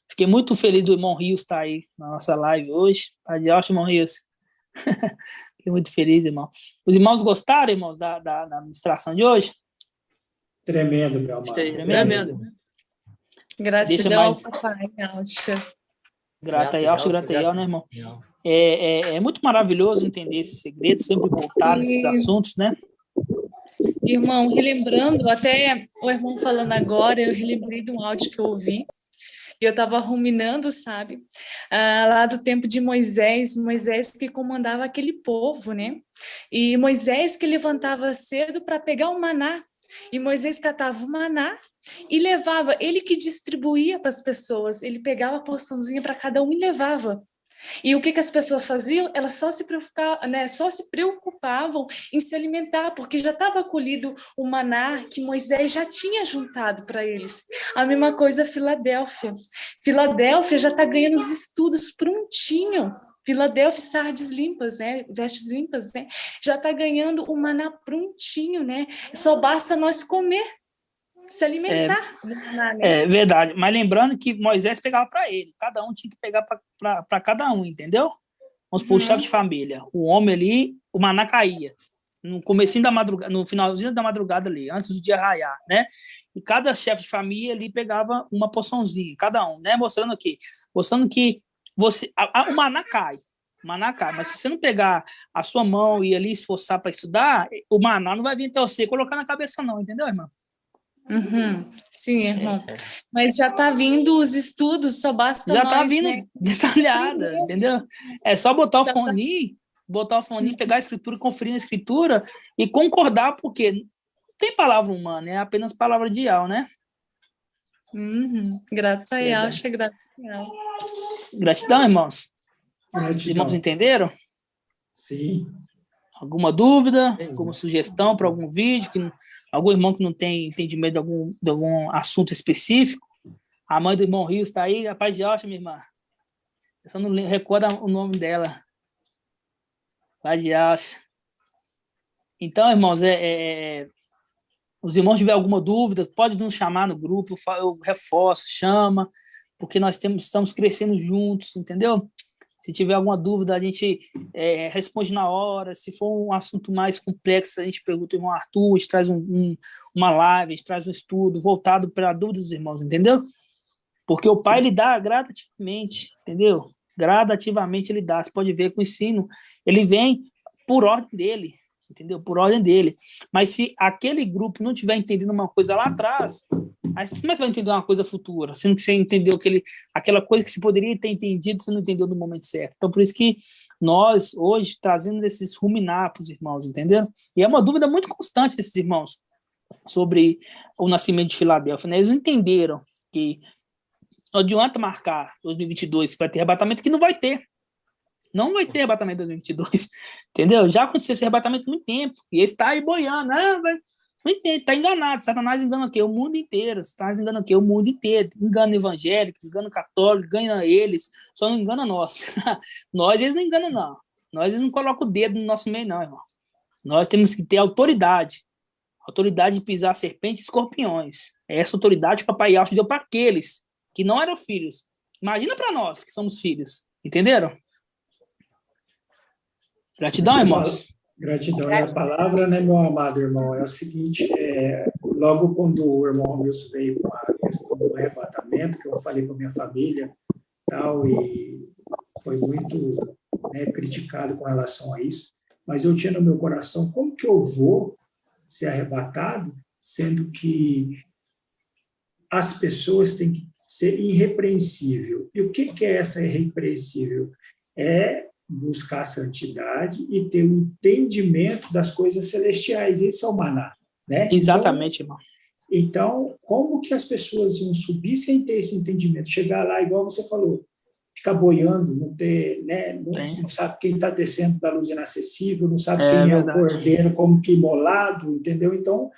Fiquei muito feliz do irmão Rios estar aí na nossa live hoje. Adiós, irmão Rios. Fiquei muito feliz, irmão. Os irmãos gostaram, irmãos, da administração de hoje? Tremendo, meu amado. Tremendo. Gratidão ao papai, Yahshua. Grata a Yahshua, né, irmão? É muito maravilhoso entender esses segredos, sempre voltar nesses assuntos, né? Irmão, relembrando, até o irmão falando agora, eu relembrei de um áudio que eu ouvi, e eu estava ruminando, sabe? Lá do tempo de Moisés que comandava aquele povo, né? E Moisés que levantava cedo para pegar o maná, e Moisés catava o maná e levava, ele que distribuía para as pessoas, ele pegava a porçãozinha para cada um e levava. E o que as pessoas faziam? Elas só se preocupavam em se alimentar, porque já estava colhido o maná que Moisés já tinha juntado para eles. A mesma coisa Filadélfia. Filadélfia já está ganhando os estudos prontinho. Filadélfia, sardes limpas, né? Vestes limpas, né? Já está ganhando o maná prontinho, né? Só basta nós comer, se alimentar. É verdade, mas lembrando que Moisés pegava para ele, cada um tinha que pegar para cada um, entendeu? Vamos supor, o chefe de família, o homem ali, o maná caía, no comecinho da madrugada, no finalzinho da madrugada ali, antes do dia raiar, né? E cada chefe de família ali pegava uma porçãozinha, cada um, né? Mostrando que o maná cai, mas se você não pegar a sua mão e ali esforçar para estudar, o maná não vai vir até você e colocar na cabeça não, entendeu, irmão? Sim, irmão. Mas já está vindo os estudos, só basta já nós, está vindo, né? detalhada, entendeu? É só botar o fone, pegar a escritura, conferir a escritura e concordar, porque não tem palavra humana, é apenas palavra de Yahweh, né? Grato a Yahweh, grato a Yahweh. Gratidão, irmãos. Gratidão. Os irmãos entenderam? Sim. Alguma dúvida, alguma sugestão para algum vídeo, algum irmão que não tem entendimento de algum assunto específico? A mãe do irmão Rios está aí, a paz de Yahweh, minha irmã. Eu só não recordo o nome dela. Paz de Yahweh. Então, irmãos, os irmãos tiverem alguma dúvida, pode nos chamar no grupo, eu reforço, chama, porque nós estamos crescendo juntos, entendeu? Se tiver alguma dúvida, a gente responde na hora. Se for um assunto mais complexo, a gente pergunta ao irmão Arthur, a gente traz uma live, a gente traz um estudo voltado para a dúvida dos irmãos, entendeu? Porque o Pai, ele dá gradativamente, entendeu? Gradativamente ele dá. Você pode ver que o ensino, ele vem por ordem dele, entendeu? Por ordem dele. Mas se aquele grupo não estiver entendendo uma coisa lá atrás, aí como é que você vai entender uma coisa futura? Sendo que você entendeu aquela coisa que você poderia ter entendido, você não entendeu no momento certo. Então, por isso que nós, hoje, trazendo esses ruminar para os irmãos, entendeu? E é uma dúvida muito constante desses irmãos sobre o nascimento de Filadélfia, né? Eles não entenderam que não adianta marcar 2022 vai ter arrebatamento, que não vai ter. Não vai ter arrebatamento em 2022, entendeu? Já aconteceu esse arrebatamento há muito tempo, e ele está aí boiando, não entende, está enganado. Satanás engana o quê? O mundo inteiro. Satanás engana o quê? O mundo inteiro. Engana evangélico, engana católico, engana eles, só não engana nós. Nós, eles não enganam, não. Nós, eles não colocam o dedo no nosso meio, não, irmão. Nós temos que ter autoridade de pisar serpentes e escorpiões. Essa autoridade o Papai Yahweh deu para aqueles que não eram filhos. Imagina para nós que somos filhos. Entenderam? Gratidão, irmãos. Gratidão. E a palavra, né, meu amado irmão, é o seguinte, logo quando o irmão Wilson veio com a questão do arrebatamento, que eu falei com a minha família tal, e foi muito criticado com relação a isso, mas eu tinha no meu coração, como que eu vou ser arrebatado, sendo que as pessoas têm que ser irrepreensível. E o que é essa irrepreensível? É buscar a santidade e ter um entendimento das coisas celestiais. Esse é o maná, né? Exatamente, irmão. Então, como que as pessoas iam subir sem ter esse entendimento? Chegar lá, igual você falou, ficar boiando, não ter, né? Não sabe quem está descendo da luz inacessível, não sabe quem é o cordeiro, como que imolado, entendeu? Então,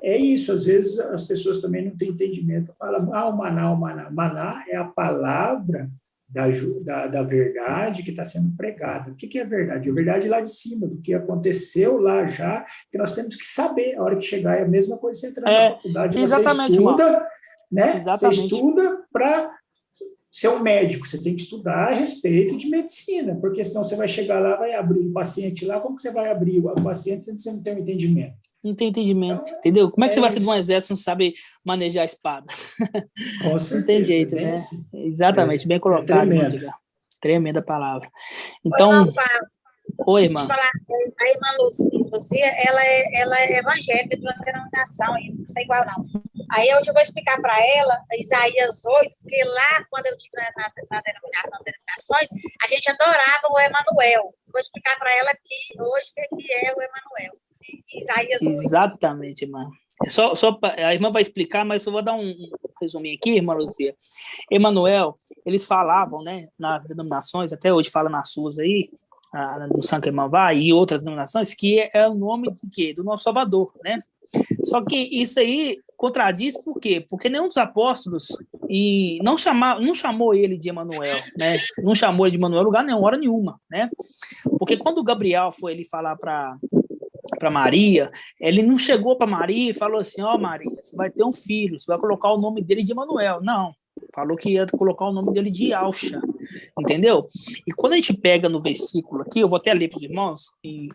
é isso. Às vezes, as pessoas também não têm entendimento. Falam, o maná, o maná. Maná é a palavra da verdade que está sendo pregada. O que é verdade? A verdade lá de cima, do que aconteceu lá já, que nós temos que saber. A hora que chegar é a mesma coisa, você entrar na faculdade, você estuda, né? Você estuda para ser um médico, você tem que estudar a respeito de medicina, porque senão você vai chegar lá, vai abrir um paciente lá, como que você vai abrir o paciente se você não tem um entendimento? Não tem entendimento, entendeu? Como é que você vai ser de um exército se não sabe manejar a espada? Com certeza, não tem jeito, né? Assim. Exatamente, bem colocado. Tremenda palavra. Então, oi, irmã. A irmã Luzia, ela é evangélica de uma denominação, não sei igual não. Aí eu vou explicar para ela, Isaías 8, porque lá, quando eu estive na denominação, nas denominações, a gente adorava o Emanuel. Vou explicar para ela que hoje o que é o Emanuel. Isaías 8. Exatamente, irmã. A irmã vai explicar, mas eu vou dar resumir aqui, irmã Luzia. Emanuel, eles falavam, né, nas denominações, até hoje fala nas suas aí, no Santo Emavá e outras denominações, que é o nome de quê? Do nosso Salvador, né? Só que isso aí contradiz por quê? Porque nenhum dos apóstolos não chamou ele de Emanuel, né? Não chamou ele de Emanuel em lugar nenhum, hora nenhuma, né? Porque quando o Gabriel foi ele falar para Maria, ele não chegou para Maria e falou assim: ó, Maria, você vai ter um filho, você vai colocar o nome dele de Emanuel. Não, falou que ia colocar o nome dele de Yahshua, entendeu? E quando a gente pega no versículo aqui, eu vou até ler para os irmãos, em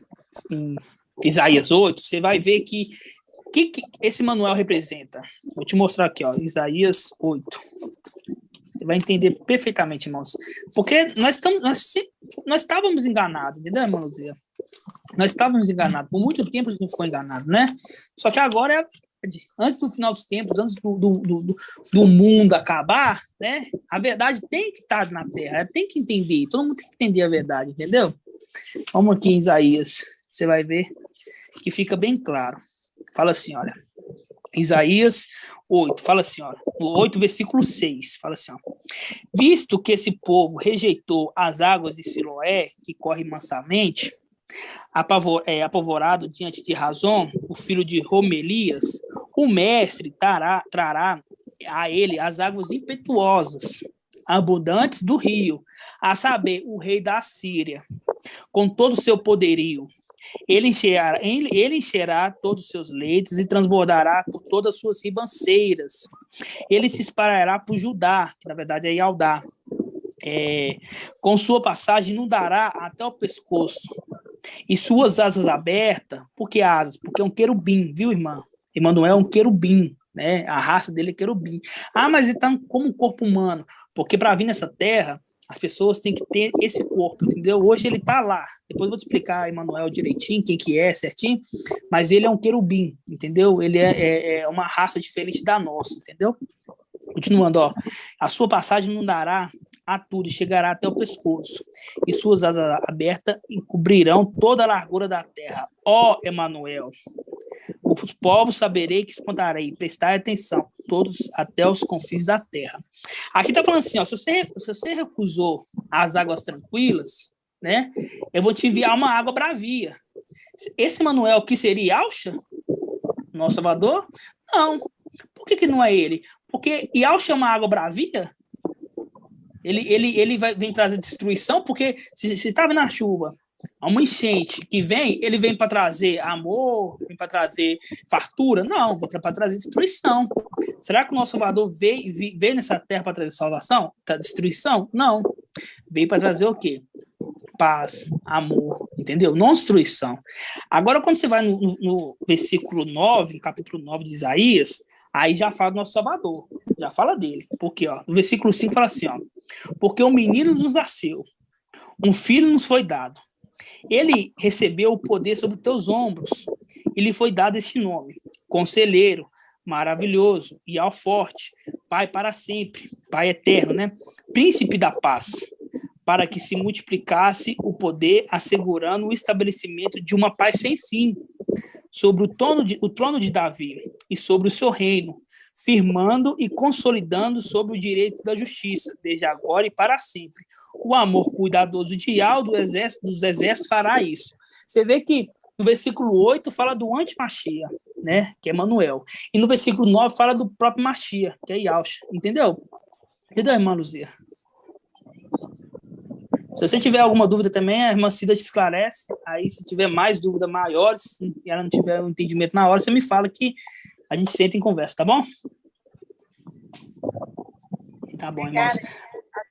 Isaías 8, você vai ver que esse Emanuel representa. Vou te mostrar aqui, ó, Isaías 8. Você vai entender perfeitamente, irmãos. Porque nós estávamos enganados, entendeu, irmão Luzia? Nós estávamos enganados. Por muito tempo a gente ficou enganado, né? Só que agora é a verdade. Antes do final dos tempos, antes do mundo acabar, né? A verdade tem que estar na terra, tem que entender. Todo mundo tem que entender a verdade, entendeu? Vamos aqui em Isaías. Você vai ver que fica bem claro. Fala assim, olha. Isaías 8, fala assim, olha. 8, versículo 6, fala assim, ó. Visto que esse povo rejeitou as águas de Siloé, que corre mansamente, apavorado diante de Razom, o filho de Romelias, o mestre trará a ele as águas impetuosas, abundantes do rio, a saber, o rei da Síria, com todo o seu poderio. Ele encherá todos os seus leitos e transbordará por todas as suas ribanceiras. Ele se espalhará por Judá, que na verdade é Ialdá. Com sua passagem inundará até o pescoço. E suas asas abertas, por que asas? Porque é um querubim, viu, irmã? Emanuel é um querubim, né? A raça dele é querubim. Mas ele está como um corpo humano, porque para vir nessa terra, as pessoas têm que ter esse corpo, entendeu? Hoje ele está lá. Depois eu vou te explicar, Emanuel, direitinho, quem que é, certinho. Mas ele é um querubim, entendeu? Ele é uma raça diferente da nossa, entendeu? Continuando, ó. A sua passagem não dará a tudo e chegará até o pescoço. E suas asas abertas encobrirão toda a largura da terra. Ó Emanuel, os povos saberei que espantarei. Prestai atenção, todos até os confins da terra. Aqui está falando assim, ó, se você recusou as águas tranquilas, né, eu vou te enviar uma água bravia. Esse Emanuel que seria Yahshua, nosso Salvador? Não. Por que não é ele? Porque Yahshua é uma água bravia? Ele vem trazer destruição, porque se estava na chuva, há uma enchente que vem, ele vem para trazer amor, vem para trazer fartura? Não, vem para trazer destruição. Será que o nosso Salvador veio nessa terra para trazer salvação? Destruição? Não. Veio para trazer o quê? Paz, amor, entendeu? Não destruição. Agora, quando você vai no versículo 9, no capítulo 9 de Isaías, aí já fala do nosso Salvador, já fala dele. Porque, ó, no versículo 5 fala assim, ó, porque um menino nos nasceu, um filho nos foi dado. Ele recebeu o poder sobre teus ombros, e lhe foi dado este nome, Conselheiro, Maravilhoso, e ao Forte, Pai para sempre, Pai eterno, né? Príncipe da paz, para que se multiplicasse o poder, assegurando o estabelecimento de uma paz sem fim, sobre o trono de Davi e sobre o seu reino, firmando e consolidando sobre o direito da justiça, desde agora e para sempre. O amor cuidadoso de Yahweh dos exércitos fará isso. Você vê que no versículo 8 fala do anti-Machia, né, que é Emanuel. E no versículo 9 fala do próprio Machia, que é Yahshua. Entendeu? Entendeu, irmã Luzia? Se você tiver alguma dúvida também, a irmã Cida te esclarece. Aí, se tiver mais dúvidas maiores, e ela não tiver um entendimento na hora, você me fala que a gente senta em conversa, tá bom? Tá bom, irmãos.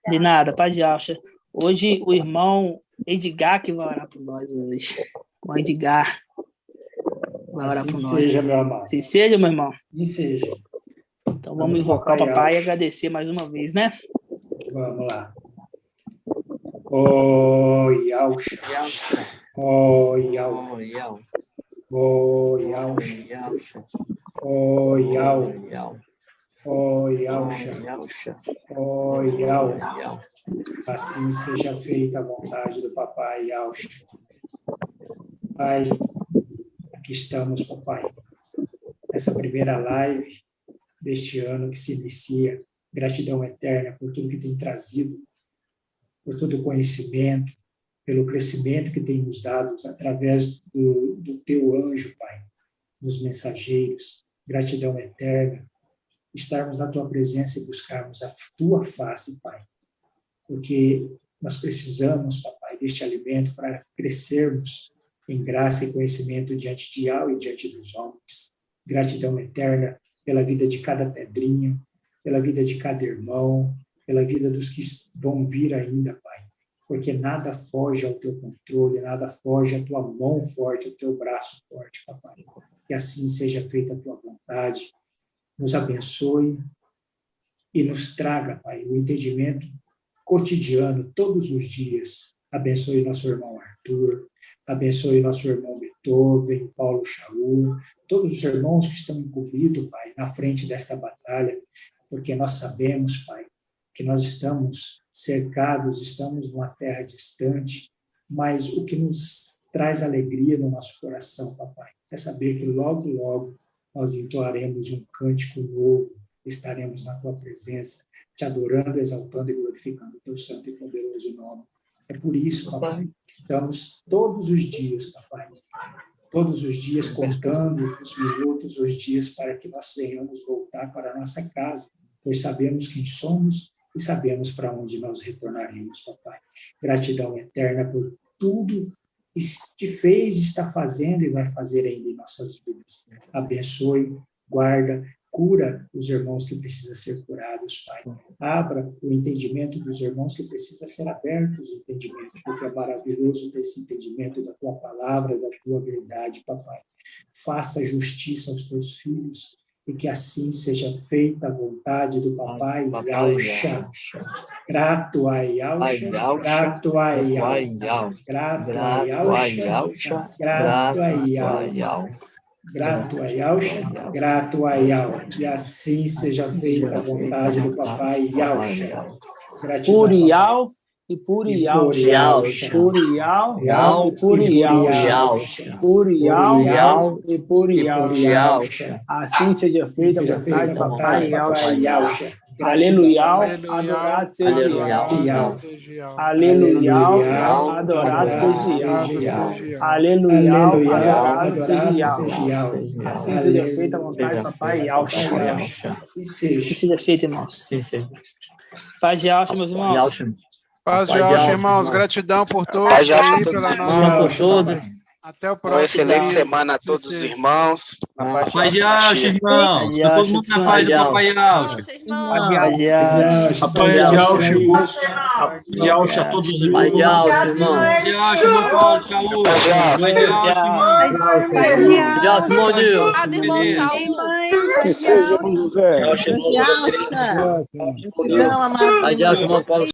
De nada, Pai de Yahshua. Hoje, o irmão Edgar que vai orar por nós hoje. O Edgar vai orar por nós. Assim seja, meu amado. Assim seja, meu irmão. E seja. Então, vamos invocar o papai e agradecer mais uma vez, né? Vamos lá. Oh, Yahshua. Oh, Yahweh. Oh, Yahshua. Oh, Yahweh. Oh, Yahshua. Oh, Yahweh. Assim seja feita a vontade do papai Yahshua. Pai, aqui estamos, papai. Essa primeira live deste ano que se inicia. Gratidão eterna por tudo que tem trazido, por todo o conhecimento, pelo crescimento que tem nos dado através do teu anjo, Pai, dos mensageiros. Gratidão eterna, estarmos na tua presença e buscarmos a tua face, Pai, porque nós precisamos, Papai, deste alimento para crescermos em graça e conhecimento diante de Al e diante dos homens. Gratidão eterna pela vida de cada pedrinha, pela vida de cada irmão, pela vida dos que vão vir ainda, Pai, porque nada foge ao teu controle, nada foge à tua mão forte, ao teu braço forte, Papai. Que assim seja feita a tua vontade. Nos abençoe e nos traga, Pai, o entendimento cotidiano, todos os dias. Abençoe nosso irmão Arthur, abençoe nosso irmão Beethoven, Paulo Shaul, todos os irmãos que estão incumbidos, Pai, na frente desta batalha, porque nós sabemos, Pai, que nós estamos cercados, estamos numa terra distante, mas o que nos traz alegria no nosso coração, Papai, é saber que logo, logo nós entoaremos um cântico novo, estaremos na tua presença, te adorando, exaltando e glorificando o teu santo e poderoso nome. É por isso, Papai, que estamos todos os dias, Papai, todos os dias contando os minutos, os dias, para que nós venhamos voltar para a nossa casa, pois sabemos quem somos e sabemos para onde nós retornaremos, Papai. Gratidão eterna por tudo que fez, está fazendo e vai fazer ainda em nossas vidas. Abençoe, guarda, cura os irmãos que precisam ser curados, Pai. Abra o entendimento dos irmãos que precisam ser abertos o entendimento, porque é maravilhoso ter esse entendimento da tua palavra, da tua verdade, Papai. Faça justiça aos teus filhos e que assim seja feita a vontade do Papai Yausha. Grato a Yausha, grato a Yausha, grato a Yausha, grato a Yausha. Grato a Yausha, grato a Yausha. E assim seja feita a vontade do Papai Yausha. Purial e Purial. Purial e Purial. Purial e Purial. Assim seja feita a vontade do Papai Yausha. Aleluia, adorado seja Yau. Aleluia, adorado seja Yau. Aleluia, adorado seja Yau. Assim seja feita a vontade do Papai Yausha. Que seja feita, irmãos. Paz de Yausha, meus irmãos. Paz de Yausha, irmãos. Gratidão por todos. Pela nossa... Até o próximo. Uma excelente semana a todos os irmãos. Paz de Yausha, irmãos. Todo mundo na paz do Papai Yausha. Paz de Yausha. A paz de Yausha, irmãos. A paz de Yausha a todos os irmãos. Paz de Yausha, irmãos. Paz de Yausha, irmão Paulo Shaul. Paz de Yausha, irmão. Paz de Yausha, irmão Nil. José. Paz de Yausha, irmão Paulo.